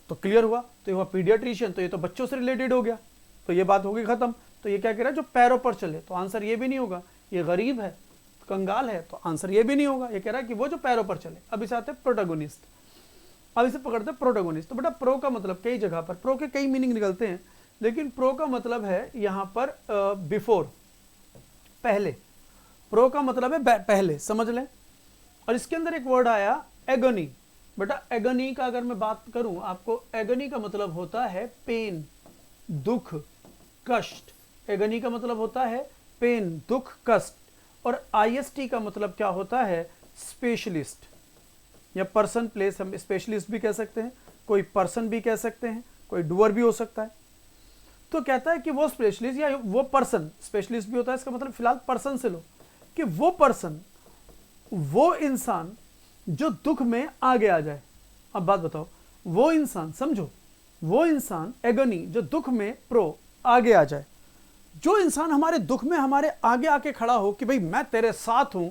तो क्लियर हुआ? तो ये हुआ पीडियाट्रिशियन, तो ये तो बच्चों से रिलेटेड हो गया, तो ये बात होगी खत्म। तो ये क्या कह रहा है? जो पैरों पर चले। तो आंसर ये भी नहीं होगा, ये गरीब है, कंगाल है, तो आंसर ये भी नहीं होगा। ये कह रहा है कि वो जो पैरों पर चले। अब इसे आते हैं प्रोटोगोनिस्ट। अब इसे पकड़ते हैं प्रोटोगोनिस्ट। तो बेटा प्रो का मतलब कई जगह पर प्रो के कई मीनिंग निकलते हैं, लेकिन प्रो का मतलब है यहां पर बिफोर, पहले। प्रो का मतलब है पहले, समझ लें। और इसके अंदर एक वर्ड आया एगोनी। बेटा एगोनी का अगर मैं बात करूं आपको, एगोनी का मतलब होता है पेन, दुख, कष्ट। एगोनी का मतलब होता है पेन, दुख, कष्ट। और IST का मतलब क्या होता है? स्पेशलिस्ट या पर्सन प्लेस। हम स्पेशलिस्ट भी कह सकते हैं, कोई पर्सन भी कह सकते हैं, कोई डूअर भी हो सकता है। तो कहता है कि वो स्पेशलिस्ट या वो पर्सन, स्पेशलिस्ट भी होता है, इसका मतलब फिलहाल पर्सन से लो, कि वो पर्सन, वो इंसान जो दुख में आगे आ जाए। अब बात बताओ, वो इंसान, समझो, वो इंसान एगोनी जो दुख में प्रो आगे आ जाए, जो इंसान हमारे दुख में हमारे आगे आके खड़ा हो कि भाई मैं तेरे साथ हूं,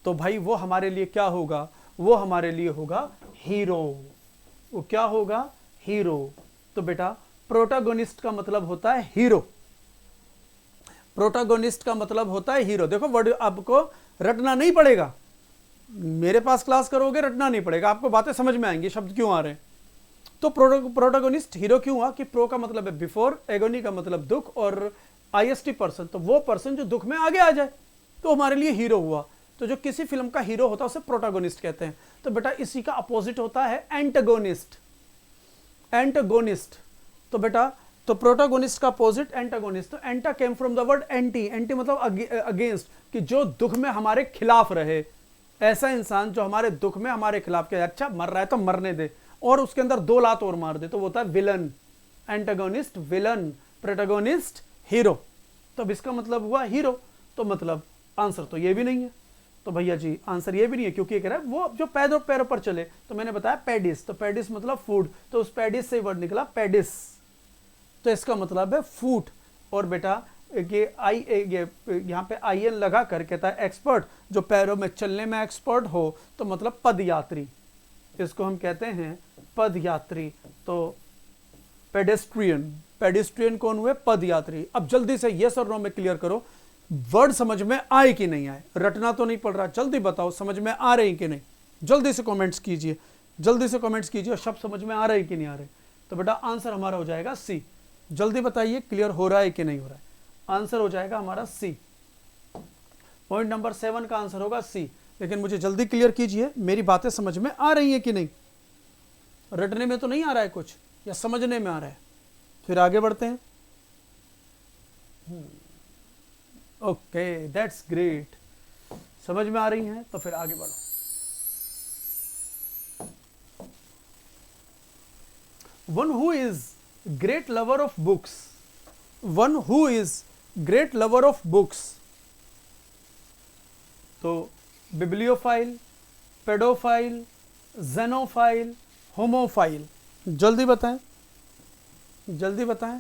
तो भाई वो हमारे लिए क्या होगा? वो हमारे लिए होगा हीरो। वो क्या होगा? हीरो। तो बेटा प्रोटागोनिस्ट का मतलब होता है हीरो। प्रोटागोनिस्ट का मतलब होता है हीरो। देखो वर्ड आपको रटना नहीं पड़ेगा, मेरे पास क्लास करोगे रटना नहीं पड़ेगा, आपको बातें समझ में आएंगी, शब्द क्यों आ रहे हैं। तो प्रोटागोनिस्ट हीरो क्यों हुआ? कि प्रो का मतलब है बिफोर, एगोनी का मतलब दुख, और IST पर्सन, तो वो पर्सन जो दुख में आगे आ जाए तो हमारे लिए हीरो हुआ। तो जो किसी फिल्म का हीरो होता है उसे प्रोटागोनिस्ट कहते हैं। तो बेटा इसी का अपोजिट होता है एंटागोनिस्ट। एंटागोनिस्ट, तो बेटा तो प्रोटागोनिस्ट का अपोजिट एंटागोनिस्ट। तो anta came from the word anti. Anti मतलब अगेंस्ट, कि जो दुख में हमारे खिलाफ रहे। ऐसा इंसान जो हमारे दुख में हमारे खिलाफ के, अच्छा मर रहा है तो मरने दे, और उसके अंदर 2 लात और मार दे, तो वो होता है villain. Antagonist villain, protagonist hero. तो अब इसका मतलब हुआ हीरो। तो मतलब आंसर तो ये भी नहीं है। तो भैया जी आंसर ये भी नहीं है, क्योंकि ये कह रहा है वो जो पैरों पर चले। तो मैंने बताया पेडिस, तो पेडिस मतलब फूड, तो उस पेडिस से वर्ड निकला पेडिस, तो इसका मतलब है फूट। और बेटा ये यहाँ पे IN लगा कर कहता है एक्सपर्ट, जो पैरों में चलने में एक्सपर्ट हो, तो मतलब पदयात्री, इसको हम कहते हैं पदयात्री। तो पेडेस्ट्रियन, पेडेस्ट्रियन कौन हुए? पदयात्री। अब जल्दी से यस और नो में क्लियर करो, वर्ड समझ में आए कि नहीं आए, रटना तो नहीं पड़ रहा, जल्दी बताओ समझ में आ रहे हैं कि नहीं। जल्दी से कमेंट्स कीजिए, जल्दी से कमेंट्स कीजिए, शब्द समझ में आ रहे हैं कि नहीं आ रहे। तो बेटा आंसर हमारा हो जाएगा सी। जल्दी बताइए क्लियर हो रहा है कि नहीं हो रहा है। आंसर हो जाएगा हमारा सी। पॉइंट नंबर 7 का आंसर होगा सी। लेकिन मुझे जल्दी क्लियर कीजिए, मेरी बातें समझ में आ रही हैं कि नहीं। रटने में तो नहीं आ रहा है कुछ, या समझने में आ रहा है? फिर आगे बढ़ते हैं। ओके दैट्स ग्रेट, समझ में आ रही हैं, तो फिर आगे बढ़ो। One who is great lover of books, one who is great lover of books, तो बिब्लियोफाइल, पेडोफाइल, जेनोफाइल, होमोफाइल। जल्दी बताएं, जल्दी बताएं।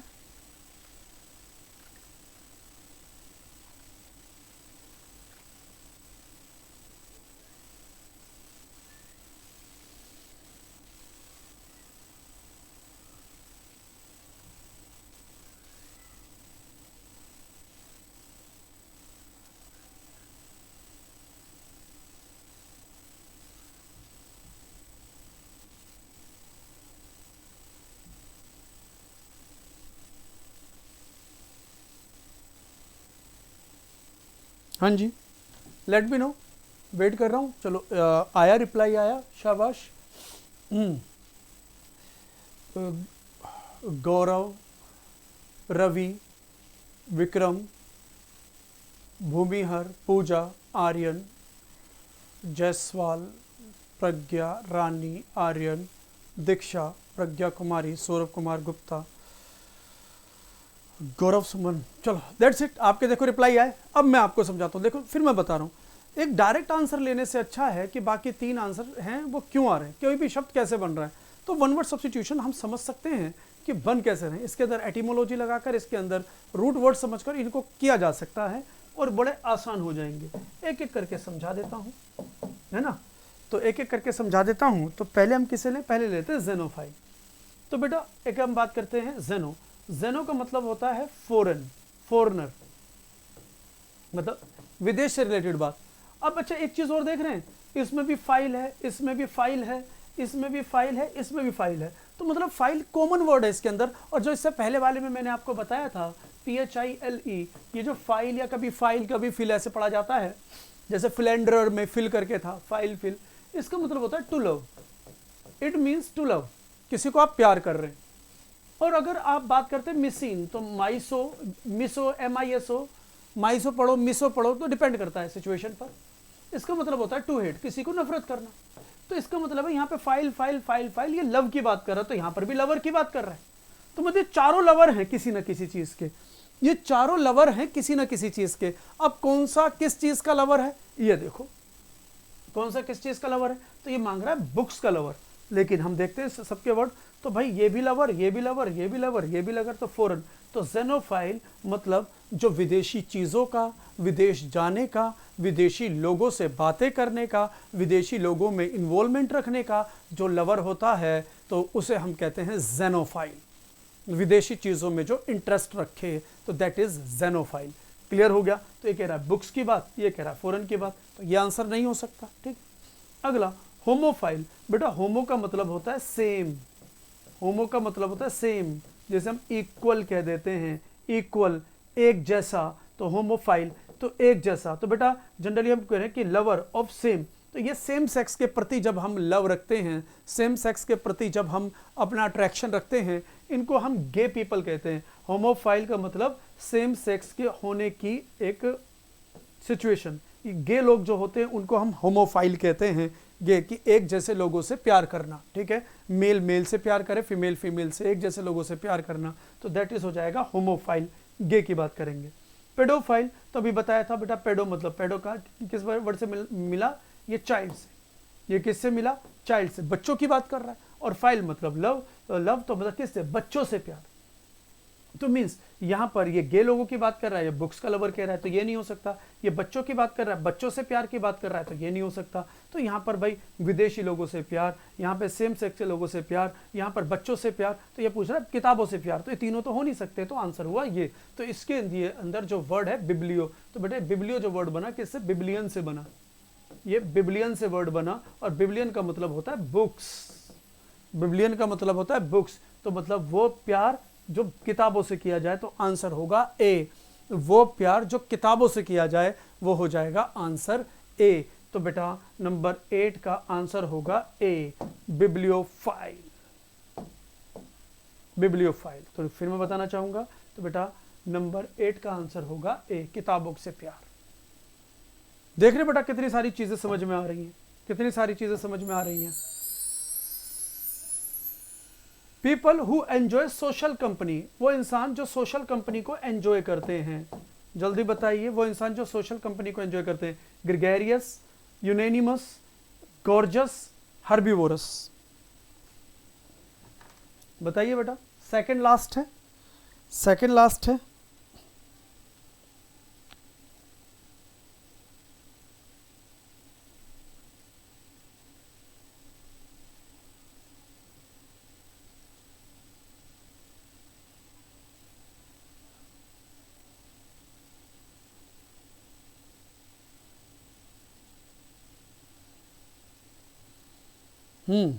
हाँ जी, लेट मी नो, वेट कर रहा हूँ। चलो आया, रिप्लाई आया, शाबाश। गौरव, रवि, विक्रम, भूमिहर, पूजा, आर्यन, जायसवाल, प्रज्ञा, रानी, आर्यन, दीक्षा, प्रज्ञा कुमारी, सौरभ कुमार गुप्ता, गौरव सुमन। चलो दैट्स इट। आपके देखो रिप्लाई आए। अब मैं आपको समझाता हूँ। देखो फिर मैं बता रहा हूँ, एक डायरेक्ट आंसर लेने से अच्छा है कि बाकी 3 आंसर हैं वो क्यों आ रहे हैं, कोई भी शब्द कैसे बन रहा है। तो वन वर्ड सब्स्टिट्यूशन हम समझ सकते हैं कि बन कैसे रहे। इसके अंदर एटिमोलॉजी लगाकर, इसके अंदर रूट वर्ड समझकर इनको किया जा सकता है और बड़े आसान हो जाएंगे। एक एक करके समझा देता हूँ, है ना। तो एक एक करके समझा देता हूँ। तो पहले हम किसे लें, पहले लेते हैं ज़ेनोफाइल। तो बेटा एक हम बात करते हैं ज़ेनो। ज़ेनो का मतलब होता है फॉरेन, फॉरनर, मतलब विदेश से रिलेटेड बात। अब अच्छा एक चीज और देख रहे हैं, इसमें भी फाइल है, इसमें भी फाइल है, इसमें भी फाइल है, इसमें भी फाइल है। तो मतलब फाइल कॉमन वर्ड है इसके अंदर। और जो इससे पहले वाले में मैंने आपको बताया था PHILE, ये जो फाइल या कभी फाइल कभी फिल ऐसे पढ़ा जाता है, जैसे फिलेंडर में फिल करके था, फाइल फिल, इसका मतलब होता है to love. It means to love, किसी को आप प्यार कर रहे हैं। और अगर आप बात करते हैं मिसिन, तो माइसो, मिसो, MISO, माइसो पढ़ो, मिसो पढ़ो, तो डिपेंड करता है सिचुएशन पर। इसका मतलब होता है टू हेट, किसी को नफरत करना। तो इसका मतलब है यहाँ पे फाइल फाइल फाइल फाइल, ये लव की बात कर रहा है, तो यहाँ पर भी लवर की बात कर रहा है। तो मतलब चारों लवर हैं किसी न किसी चीज के, ये चारों लवर हैं किसी न किसी चीज के। अब कौन सा किस चीज का लवर है, ये देखो कौन सा किस चीज का लवर है। तो ये मांग रहा है बुक्स का लवर, लेकिन हम देखते हैं सबके वर्ड, तो भाई ये भी लवर, ये भी लवर, ये भी लवर, ये भी लवर, तो फॉरेन। तो ज़ेनोफाइल मतलब जो विदेशी चीज़ों का, विदेश जाने का, विदेशी लोगों से बातें करने का, विदेशी लोगों में इन्वॉल्वमेंट रखने का जो लवर होता है, तो उसे हम कहते हैं ज़ेनोफाइल। विदेशी चीज़ों में जो इंटरेस्ट रखे, तो दैट इज़ ज़ेनोफाइल। क्लियर हो गया। तो ये कह रहा है बुक्स की बात, ये कह रहा है फॉरेन की बात, तो ये आंसर नहीं हो सकता। ठीक। अगला होमोफाइल। बेटा होमो का मतलब होता है सेम, होमो का मतलब होता है सेम, जैसे हम इक्वल कह देते हैं, इक्वल, एक जैसा। तो होमोफाइल तो एक जैसा। तो बेटा जनरली हम कह रहे हैं कि लवर ऑफ सेम, तो ये सेम सेक्स के प्रति जब हम लव रखते हैं, सेम सेक्स के प्रति जब हम अपना अट्रैक्शन रखते हैं, इनको हम गे पीपल कहते हैं। होमोफाइल का मतलब सेम सेक्स के होने की एक सिचुएशन। गे लोग जो होते हैं उनको हम होमोफाइल कहते हैं, गे कि एक जैसे लोगों से प्यार करना। ठीक है, मेल मेल से प्यार करे, फीमेल फीमेल से, एक जैसे लोगों से प्यार करना, तो दैट इज हो जाएगा होमोफाइल। गे की बात करेंगे। पेडोफाइल तो अभी बताया था बेटा, पेडो मतलब पेडो का किस वर्ड से मिला, ये चाइल्ड से। ये किससे मिला, चाइल्ड से, बच्चों की बात कर रहा है। और फाइल मतलब लव, तो लव तो मतलब किससे, बच्चों से प्यार। तो मीन्स यहां पर ये गे लोगों की बात कर रहा है, ये बुक्स का लवर कह रहा है, तो ये नहीं हो सकता। ये बच्चों की बात कर रहा है, बच्चों से प्यार की बात कर रहा है, तो ये नहीं हो सकता। तो यहां पर भाई विदेशी लोगों से प्यार, यहां पे सेम सेक्स के लोगों से प्यार, यहां पर बच्चों से प्यार, तो ये पूछ रहा है किताबों से प्यार, तो ये तीनों तो हो नहीं सकते। तो आंसर हुआ ये। तो इसके अंदर जो वर्ड है बिब्लियो, तो बेटे बिब्लियो जो वर्ड बना किससे, बिब्लियन से बना। ये बिब्लियन से वर्ड बना, और बिब्लियन का मतलब होता है बुक्स। बिब्लियन का मतलब होता है बुक्स, तो मतलब वो प्यार जो किताबों से किया जाए, तो आंसर होगा ए। वो प्यार जो किताबों से किया जाए, वो हो जाएगा आंसर ए। तो बेटा नंबर 8 का आंसर होगा ए, बिब्लियोफाइल। बिब्लियोफाइल। तो फिर मैं बताना चाहूंगा, तो बेटा नंबर 8 का आंसर होगा ए, किताबों से प्यार। देख रहे बेटा कितनी सारी चीजें समझ में आ रही हैं, कितनी सारी चीजें समझ में आ रही हैं। People who enjoy social company, वो इंसान जो सोशल कंपनी को एंजॉय करते हैं। जल्दी बताइए, वो इंसान जो सोशल कंपनी को एंजॉय करते हैं। Gregarious, unanimous, gorgeous, herbivorous. बताइए बेटा, सेकंड लास्ट है, सेकंड लास्ट है। हम्म,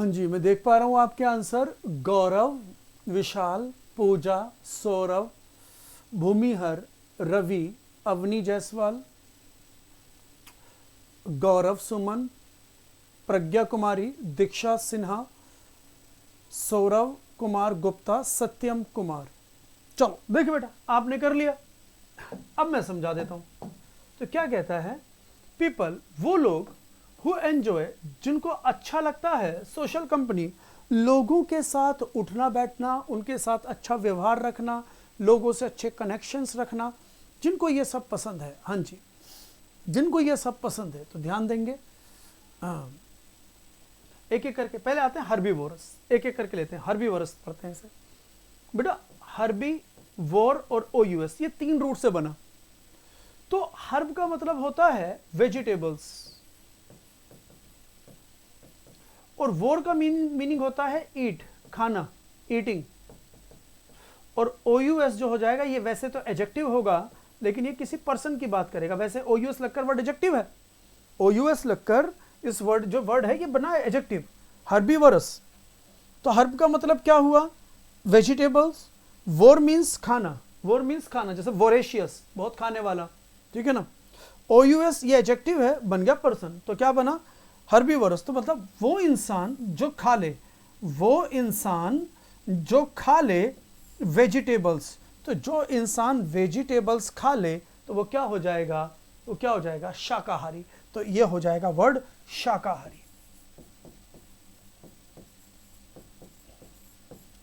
हाँ जी, मैं देख पा रहा हूं आपके आंसर। गौरव, विशाल, पूजा, सौरभ, भूमिहर, रवि, अवनी जायसवाल, गौरव सुमन, प्रज्ञा कुमारी, दीक्षा सिन्हा, सौरभ कुमार गुप्ता, सत्यम कुमार। चलो देखिए बेटा, आपने कर लिया। अब मैं समझा देता हूं। तो क्या कहता है, पीपल, वो लोग, हु एंजॉय, जिनको अच्छा लगता है, सोशल कंपनी, लोगों के साथ उठना बैठना, उनके साथ अच्छा व्यवहार रखना, लोगों से अच्छे कनेक्शंस रखना, जिनको ये सब पसंद है। हाँ जी, जिनको ये सब पसंद है तो ध्यान देंगे। एक एक करके पहले आते हैं हर्बीवोरस, एक एक करके लेते हैं। हर्बीवोरस पढ़ते हैं इसे बेटा। हर्बी, वोर और ओयूएस, ये 3 रूट से बना। तो हर्ब का मतलब होता है वेजिटेबल्स, और वोर का मीनिंग होता है ईट, खाना, ईटिंग। और ओयूएस जो हो जाएगा, ये वैसे तो एडजेक्टिव होगा, लेकिन ये किसी पर्सन की बात करेगा। वैसे ओयूएस लगकर वर्ड एडजेक्टिव है। ओयूएस लगकर इस वर्ड, जो वर्ड है, ये बना है एडजेक्टिव, हर्बीवरस। तो हर्ब का मतलब क्या हुआ, वेजिटेबल्स। वोर मीन्स खाना, वोर मीन्स खाना, जैसे वोरेशियस, बहुत खाने वाला, ठीक है ना। ओयूएस ये एडजेक्टिव है, बन गया पर्सन, तो क्या बना, हर्बीवरस। तो मतलब वो इंसान जो खा ले, वो इंसान जो खा ले वेजिटेबल्स। तो जो इंसान वेजिटेबल्स खा ले तो वो क्या हो जाएगा, वो क्या हो जाएगा, शाकाहारी। तो ये हो जाएगा वर्ड शाकाहारी।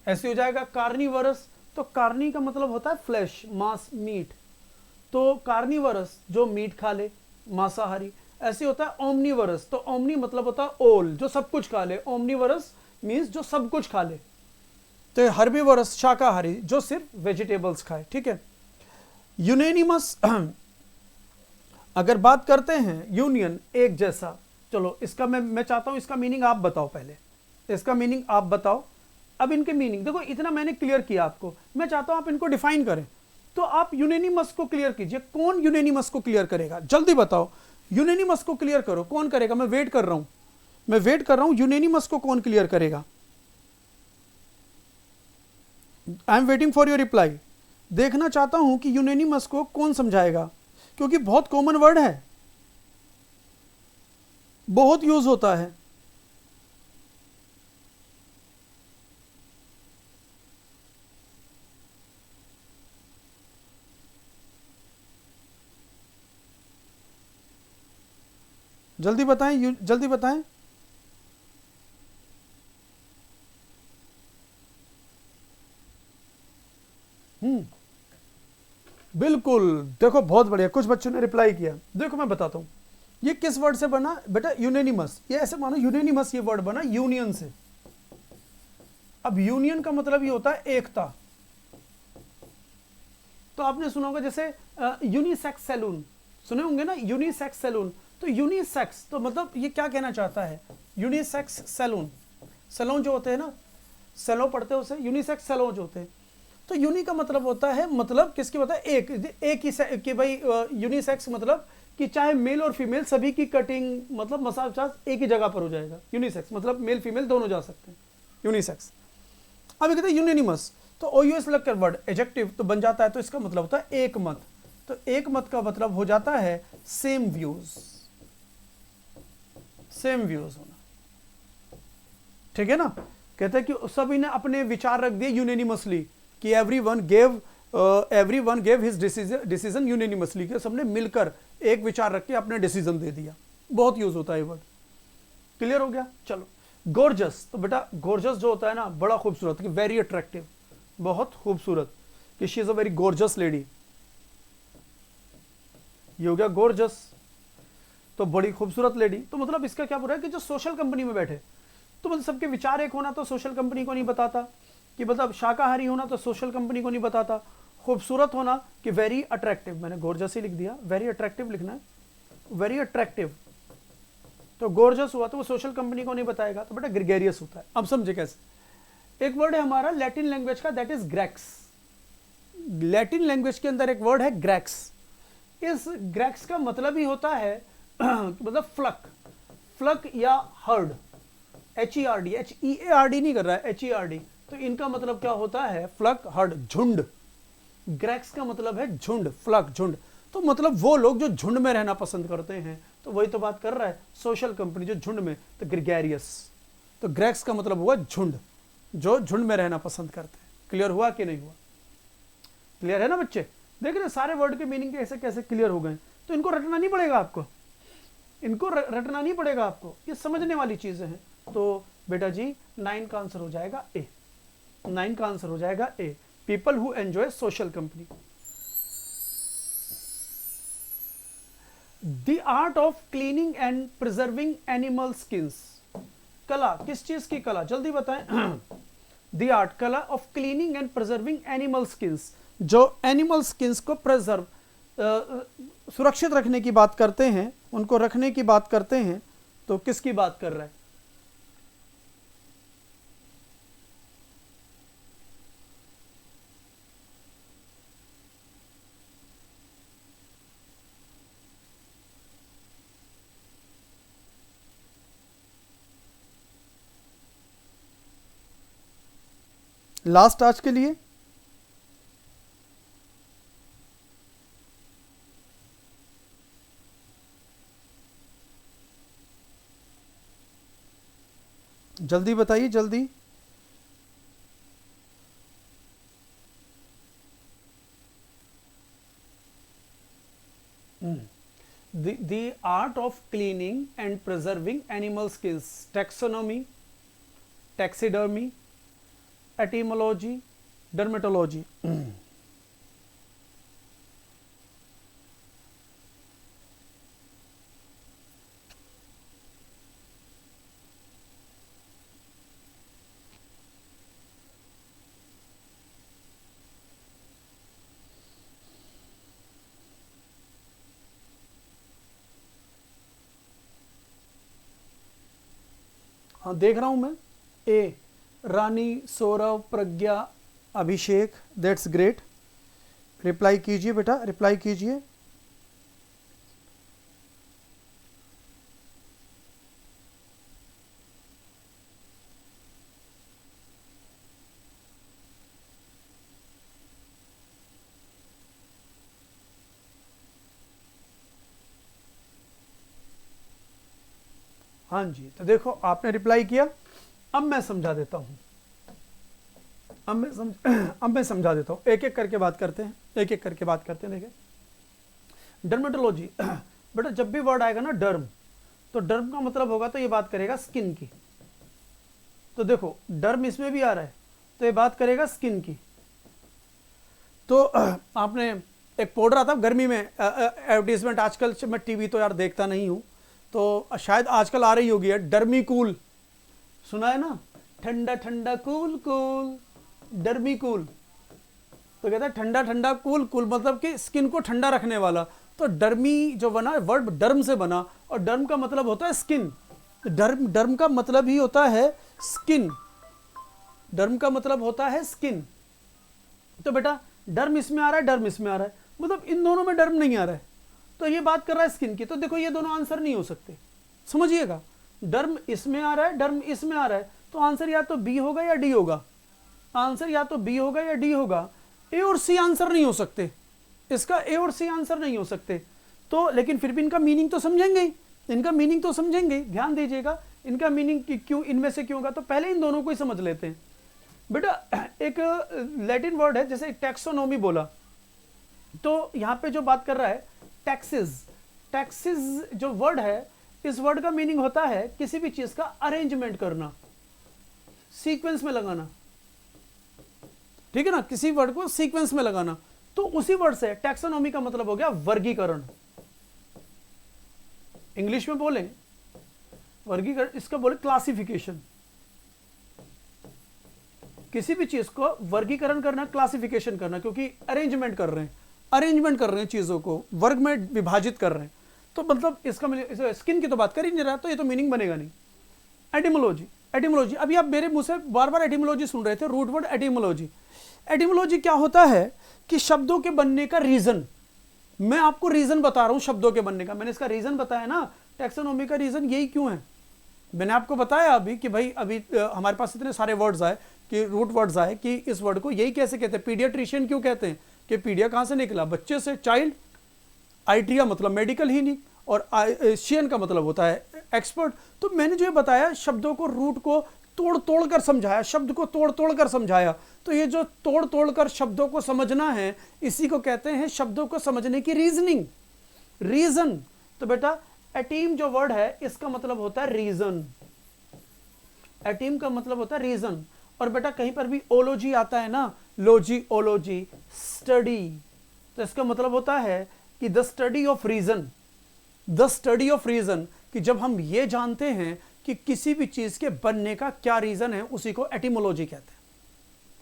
ऐसे हो जाएगा कार्निवरस। तो कार्नी का मतलब होता है फ्लैश, मांस, मीट। तो कार्निवरस जो मीट खा ले, मांसाहारी। ऐसे होता है ओमनीवरस। तो ओमनी मतलब होता है ऑल, जो सब कुछ खा ले। ओमनीवरस मींस जो सब कुछ खा ले। तो हर्बीवरस शाकाहारी, जो सिर्फ वेजिटेबल्स खाए, ठीक है। यूनेनिमस, अगर बात करते हैं यूनियन, एक जैसा। चलो इसका मैं चाहता हूं इसका मीनिंग आप बताओ, पहले इसका मीनिंग आप बताओ। अब इनके मीनिंग देखो, इतना मैंने क्लियर किया आपको, मैं चाहता हूं आप इनको डिफाइन करें। तो आप यूनेनिमस को क्लियर कीजिए। कौन यूनेनिमस को क्लियर करेगा, जल्दी बताओ। यूनेनिमस को क्लियर करो, कौन करेगा, मैं वेट कर रहा हूं, मैं वेट कर रहा हूं। यूनेनिमस को कौन क्लियर करेगा, I am waiting for your reply. देखना चाहता हूं कि यूनेनिमस को कौन समझाएगा, क्योंकि बहुत कॉमन वर्ड है, बहुत यूज होता है। जल्दी बताएं, जल्दी बताएं। बिल्कुल, देखो बहुत बढ़िया, कुछ बच्चों ने रिप्लाई किया। देखो मैं बताता हूं ये किस वर्ड से बना बेटा, यूनेनिमस। ये ऐसे मानो यूनेनिमस ये वर्ड बना यूनियन से। अब यूनियन का मतलब ये होता है एकता। तो आपने सुना होगा जैसे यूनिसेक्स सैलून, सुने होंगे ना, यूनिसेक्स सैलून। तो यूनिसेक्स तो मतलब ये क्या कहना चाहता है, यूनिसेक्स सैलून, सैलून जो होते हैं ना, सैलून पढ़ते हैं उसे, यूनिसेक्स सैलून जो होते हैं। तो यूनि का मतलब होता है, मतलब किसकी होता है, एक ही कि भाई यूनिसेक्स मतलब कि चाहे मेल और फीमेल सभी की कटिंग, मतलब मसाज एक ही जगह पर हो जाएगा। यूनिसेक्स मतलब मेल फीमेल दोनों जा सकते हैं, यूनिसेक्स। अब कहते हैं यूनेनिमस, तो ओयूएस लगकर वर्ड एडजेक्टिव तो बन जाता है, तो इसका मतलब होता है एक मत। तो एक मत का मतलब हो जाता है सेम व्यूज, सेम व्यूज होना, ठीक है ना। कहते हैं कि सभी ने अपने विचार रख दिए यूनेनिमसली, कि एवरीवन गेव हिज डिसीजन यूनेनिमसली, के सबने मिलकर एक विचार रख के अपने डिसीजन दे दिया। बहुत यूज होता है ये वर्ड, क्लियर हो गया। चलो गॉर्जस, तो बेटा गॉर्जस जो होता है ना, बड़ा खूबसूरत, वेरी अट्रैक्टिव, बहुत खूबसूरत, कि she is a very gorgeous lady, ये हो गया गॉर्जस। तो बड़ी खूबसूरत लेडी, तो मतलब इसका क्या बुरा है कि जो सोशल कंपनी में बैठे, तो मतलब सबके विचार एक होना तो सोशल कंपनी को नहीं बताता, कि मतलब शाकाहारी होना तो सोशल कंपनी को नहीं बताता, खूबसूरत होना कि वेरी अट्रैक्टिव, मैंने गॉर्जस ही लिख दिया, वेरी अट्रैक्टिव लिखना है, वेरी अट्रैक्टिव। तो गॉर्जस हुआ तो वो सोशल कंपनी को नहीं बताएगा, तो बेटा ग्रेगेरियस होता है। अब समझे कैसे। एक वर्ड है हमारा लैटिन लैंग्वेज का, दैट इज ग्रैक्स। लैटिन लैंग्वेज के अंदर एक वर्ड है ग्रैक्स। इस ग्रैक्स का मतलब ही होता है मतलब फ्लक, फ्लक या हर्ड। HERD, HEARD नहीं कर रहा है, HERD, तो इनका मतलब क्या होता है, फ्लक, हर्ड, झुंड। ग्रेक्स का मतलब है झुंड, फ्लक, झुंड, तो मतलब वो लोग जो झुंड में रहना पसंद करते हैं, तो वही तो बात कर रहा है, सोशल कंपनी जो झुंड में, तो ग्रेगेरियस, तो ग्रेक्स का मतलब हुआ झुंड, जो झुंड में रहना पसंद करते हैं। क्लियर हुआ कि नहीं हुआ? क्लियर है ना बच्चे? देख रहे सारे वर्ड के मीनिंग कैसे कैसे क्लियर हो गए, तो इनको रटना नहीं पड़ेगा आपको, इनको रटना नहीं पड़ेगा आपको, ये समझने वाली चीजें हैं। तो बेटा जी 9 का आंसर हो जाएगा ए, 9 का आंसर हो जाएगा a, people who enjoy social company. The art of cleaning and preserving animal skins, कला, किस चीज की कला, जल्दी बताएं। द आर्ट, कला of cleaning and preserving animal skins, जो एनिमल स्किन्स को प्रिजर्व, सुरक्षित रखने की बात करते हैं, उनको रखने की बात करते हैं, तो किसकी बात कर रहा है? लास्ट आज के लिए जल्दी बताइए, जल्दी। The art of cleaning and preserving animal skills, taxonomy, taxidermy, etymology, dermatology। हाँ देख रहा हूं मैं। ए, रानी, सौरव, प्रज्ञा, अभिषेक, दैट्स ग्रेट। रिप्लाई कीजिए बेटा, रिप्लाई कीजिए। हाँ जी, तो देखो आपने रिप्लाई किया, अब मैं समझा देता हूं, अब मैं समझा देता हूं, एक एक करके बात करते हैं, एक एक करके बात करते हैं। देखिए डर्मेटोलॉजी, बेटा जब भी वर्ड आएगा ना डर्म, तो डर्म का मतलब होगा तो ये बात करेगा स्किन की। तो देखो डर्म इसमें भी आ रहा है, तो ये बात करेगा स्किन की। तो आपने एक पढ़ रहा था गर्मी में एडवर्टीजमेंट, आजकल मैं टीवी तो यार देखता नहीं हूं, तो शायद आजकल आ रही होगी, डर्मी कूल, सुना है ना, ठंडा ठंडा कूल कूल, डर्मी कूल। तो कहता है ठंडा ठंडा कूल कूल, मतलब कि स्किन को ठंडा रखने वाला। तो डर्मी जो बना, वर्ड डर्म से बना, और डर्म का मतलब होता है स्किन। डर्म का मतलब ही होता है स्किन, डर्म का मतलब होता है स्किन। तो बेटा डर्म इसमें आ रहा है, डर्म इसमें आ रहा है, मतलब इन दोनों में डर्म नहीं आ रहा है, तो ये बात कर रहा है स्किन की। तो देखो ये दोनों आंसर नहीं हो सकते, समझिएगा। डर्म इसमें आ रहा है, डर्म इसमें आ रहा है, तो आंसर या तो बी होगा या डी होगा, आंसर या तो बी होगा या डी होगा। ए और सी आंसर नहीं हो सकते, इसका ए और सी आंसर नहीं हो सकते। तो लेकिन फिर भी इनका मीनिंग तो समझेंगे ही, इनका मीनिंग तो समझेंगे, ध्यान दीजिएगा इनका मीनिंग क्यों, इनमें से क्यों होगा। तो पहले इन दोनों को ही समझ लेते हैं। बेटा एक लैटिन वर्ड है, जैसे टैक्सोनॉमी बोला, तो यहां पे जो बात कर रहा है टैक्सेस, टैक्सेस जो वर्ड है, इस वर्ड का मीनिंग होता है किसी भी चीज का अरेंजमेंट करना, सीक्वेंस में लगाना, ठीक है ना, किसी वर्ड को सीक्वेंस में लगाना। तो उसी वर्ड से टैक्सोनॉमी का मतलब हो गया वर्गीकरण, इंग्लिश में बोले वर्गीकरण, इसका बोले क्लासिफिकेशन। किसी भी चीज को वर्गीकरण करना, क्लासिफिकेशन करना, क्योंकि अरेंजमेंट कर रहे हैं, अरेंजमेंट कर रहे हैं, चीजों को वर्ग में विभाजित कर रहे हैं। तो मतलब इसका स्किन की तो बात कर ही नहीं रहा, तो ये तो मीनिंग बनेगा नहीं। एटिमोलॉजी, एटिमोलॉजी, अभी आप मेरे मुंह से बार बार एटिमोलॉजी सुन रहे थे, रूट वर्ड एटिमोलॉजी। एटिमोलॉजी क्या होता है कि शब्दों के बनने का रीजन, मैं आपको रीजन बता रहा हूं शब्दों के बनने का, मैंने इसका रीजन बताया ना, टैक्सोनॉमी का रीजन यही क्यों है, मैंने आपको बताया अभी कि भाई अभी हमारे पास इतने सारे वर्ड्स आए कि रूट वर्ड्स आए कि इस वर्ड को यही कैसे कहते हैं, पीडियाट्रिशियन क्यों कहते हैं, कि पीडिया कहाँ से निकला, बच्चे से, चाइल्ड, आइट्रिया मतलब मेडिकल ही नहीं, और शियन का मतलब होता है एक्सपर्ट। तो मैंने जो ये बताया शब्दों को, रूट को तोड़ तोड़ कर समझाया, शब्द को तोड़ तोड़ कर समझाया। तो ये जो तोड़ तोड़ कर शब्दों को समझना है, इसी को कहते हैं शब्दों को समझने की रीजनिंग, रीजन। तो बेटा एटीम जो वर्ड है इसका मतलब होता है रीजन, एटीम का मतलब होता है रीजन। और बेटा कहीं पर भी ओलॉजी आता है ना, लॉजी, ओलॉजी, स्टडी, तो इसका मतलब होता है कि the study of reason, the study of reason, कि जब हम ये जानते हैं कि किसी भी चीज के बनने का क्या रीजन है, उसी को एटिमोलॉजी कहते हैं।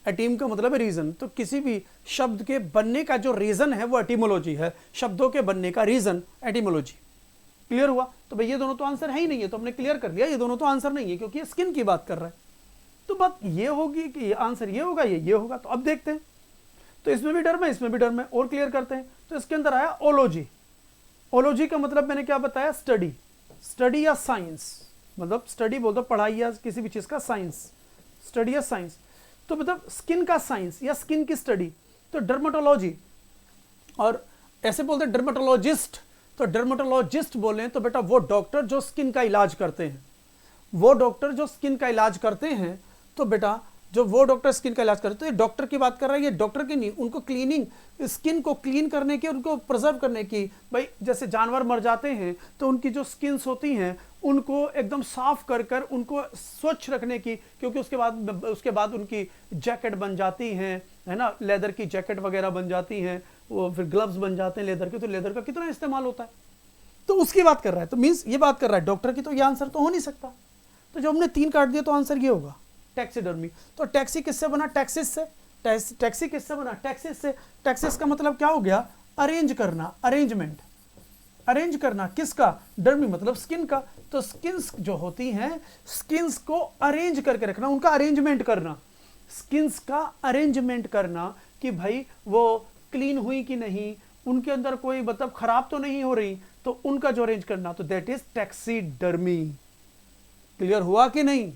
एटीम का मतलब है रीजन, तो किसी भी शब्द के बनने का जो रीजन है वो एटिमोलॉजी है, शब्दों के बनने का रीजन एटिमोलॉजी। क्लियर हुआ? तो भाई ये दोनों तो आंसर है ही नहीं है, तो हमने क्लियर कर लिया ये दोनों तो आंसर नहीं है, क्योंकि ये स्किन की बात कर रहा है। तो बात ये होगी कि ये आंसर ये होगा, ये होगा। तो अब देखते हैं, तो इसमें भी डर में, इसमें भी डर में, और क्लियर करते हैं। तो इसके अंदर आया ओलॉजी। ओलॉजी का मतलब मैंने क्या बताया, स्टडी, स्टडी या साइंस, मतलब स्टडी बोल दो पढ़ाई या किसी भी चीज का साइंस, स्टडी या साइंस। तो मतलब स्किन का साइंस या स्किन की स्टडी, तो डर्मेटोलॉजी। और ऐसे बोलते हैं डर्मेटोलॉजिस्ट, तो डर्मेटोलॉजिस्ट बोले तो बेटा वो डॉक्टर जो स्किन का इलाज करते हैं, वो डॉक्टर जो स्किन का इलाज करते हैं। तो बेटा जो वो डॉक्टर स्किन का इलाज करते हैं, तो ये डॉक्टर की बात कर रहा है, ये डॉक्टर की नहीं, उनको क्लीनिंग, स्किन को क्लीन करने की, उनको प्रिजर्व करने की। भाई जैसे जानवर मर जाते हैं तो उनकी जो स्किन्स होती हैं उनको एकदम साफ कर कर उनको स्वच्छ रखने की, क्योंकि उसके बाद उनकी जैकेट बन जाती हैं, है ना, लेदर की जैकेट वगैरह बन जाती हैं, वो फिर ग्लव्स बन जाते हैं लेदर के, तो लेदर का कितना इस्तेमाल होता है, तो उसकी बात कर रहा है। तो मीन्स ये बात कर रहा है डॉक्टर की, तो ये आंसर तो हो नहीं सकता। तो जो हमने 3 काट दिया तो आंसर ये होगा, टैक्सीडर्मी। तो टैक्सी किससे बना, टैक्सिस से। टैक्सी किससे बना, टैक्सिस से। टैक्सिस का मतलब क्या हो गया, अरेंज करना, अरेंजमेंट, अरेंज करना किसका, डर्मी मतलब स्किन का। तो स्किन्स जो होती हैं, स्किन्स को अरेंज करके रखना, उनका अरेंजमेंट करना, स्किन्स का अरेंजमेंट करना कि भाई वो क्लीन हुई कि नहीं, उनके अंदर कोई मतलब खराब तो नहीं हो रही, तो उनका जो अरेंज करना, तो दैट इज टैक्सीडर्मी। क्लियर हुआ कि नहीं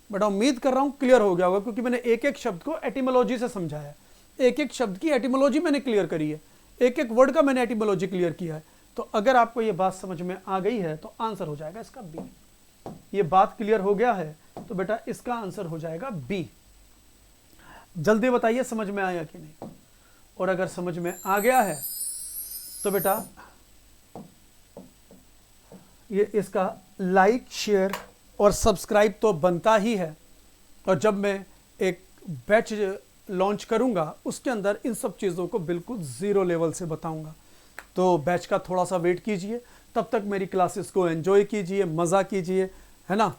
बेटा? उम्मीद कर रहा हूं क्लियर हो गया होगा, क्योंकि मैंने एक एक शब्द को एटिमोलॉजी से समझाया, एक एक शब्द की एटिमोलॉजी मैंने क्लियर करी है, एक एक वर्ड का मैंने एटिमोलॉजी क्लियर किया है। तो अगर आपको ये बात समझ में आ गई है तो आंसर हो जाएगा इसका बी। ये बात क्लियर हो गया है तो बेटा इसका आंसर हो जाएगा बी। जल्दी बताइए समझ में आया कि नहीं, और अगर समझ में आ गया है तो बेटा ये इसका लाइक, शेयर और सब्सक्राइब तो बनता ही है। और जब मैं एक बैच लॉन्च करूंगा उसके अंदर इन सब चीज़ों को बिल्कुल ज़ीरो लेवल से बताऊंगा, तो बैच का थोड़ा सा वेट कीजिए। तब तक मेरी क्लासेस को एंजॉय कीजिए, मज़ा कीजिए, है ना।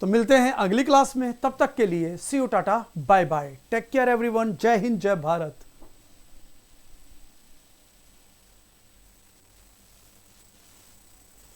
तो मिलते हैं अगली क्लास में, तब तक के लिए see you, tata, bye bye, take care everyone, जय हिंद, जय भारत।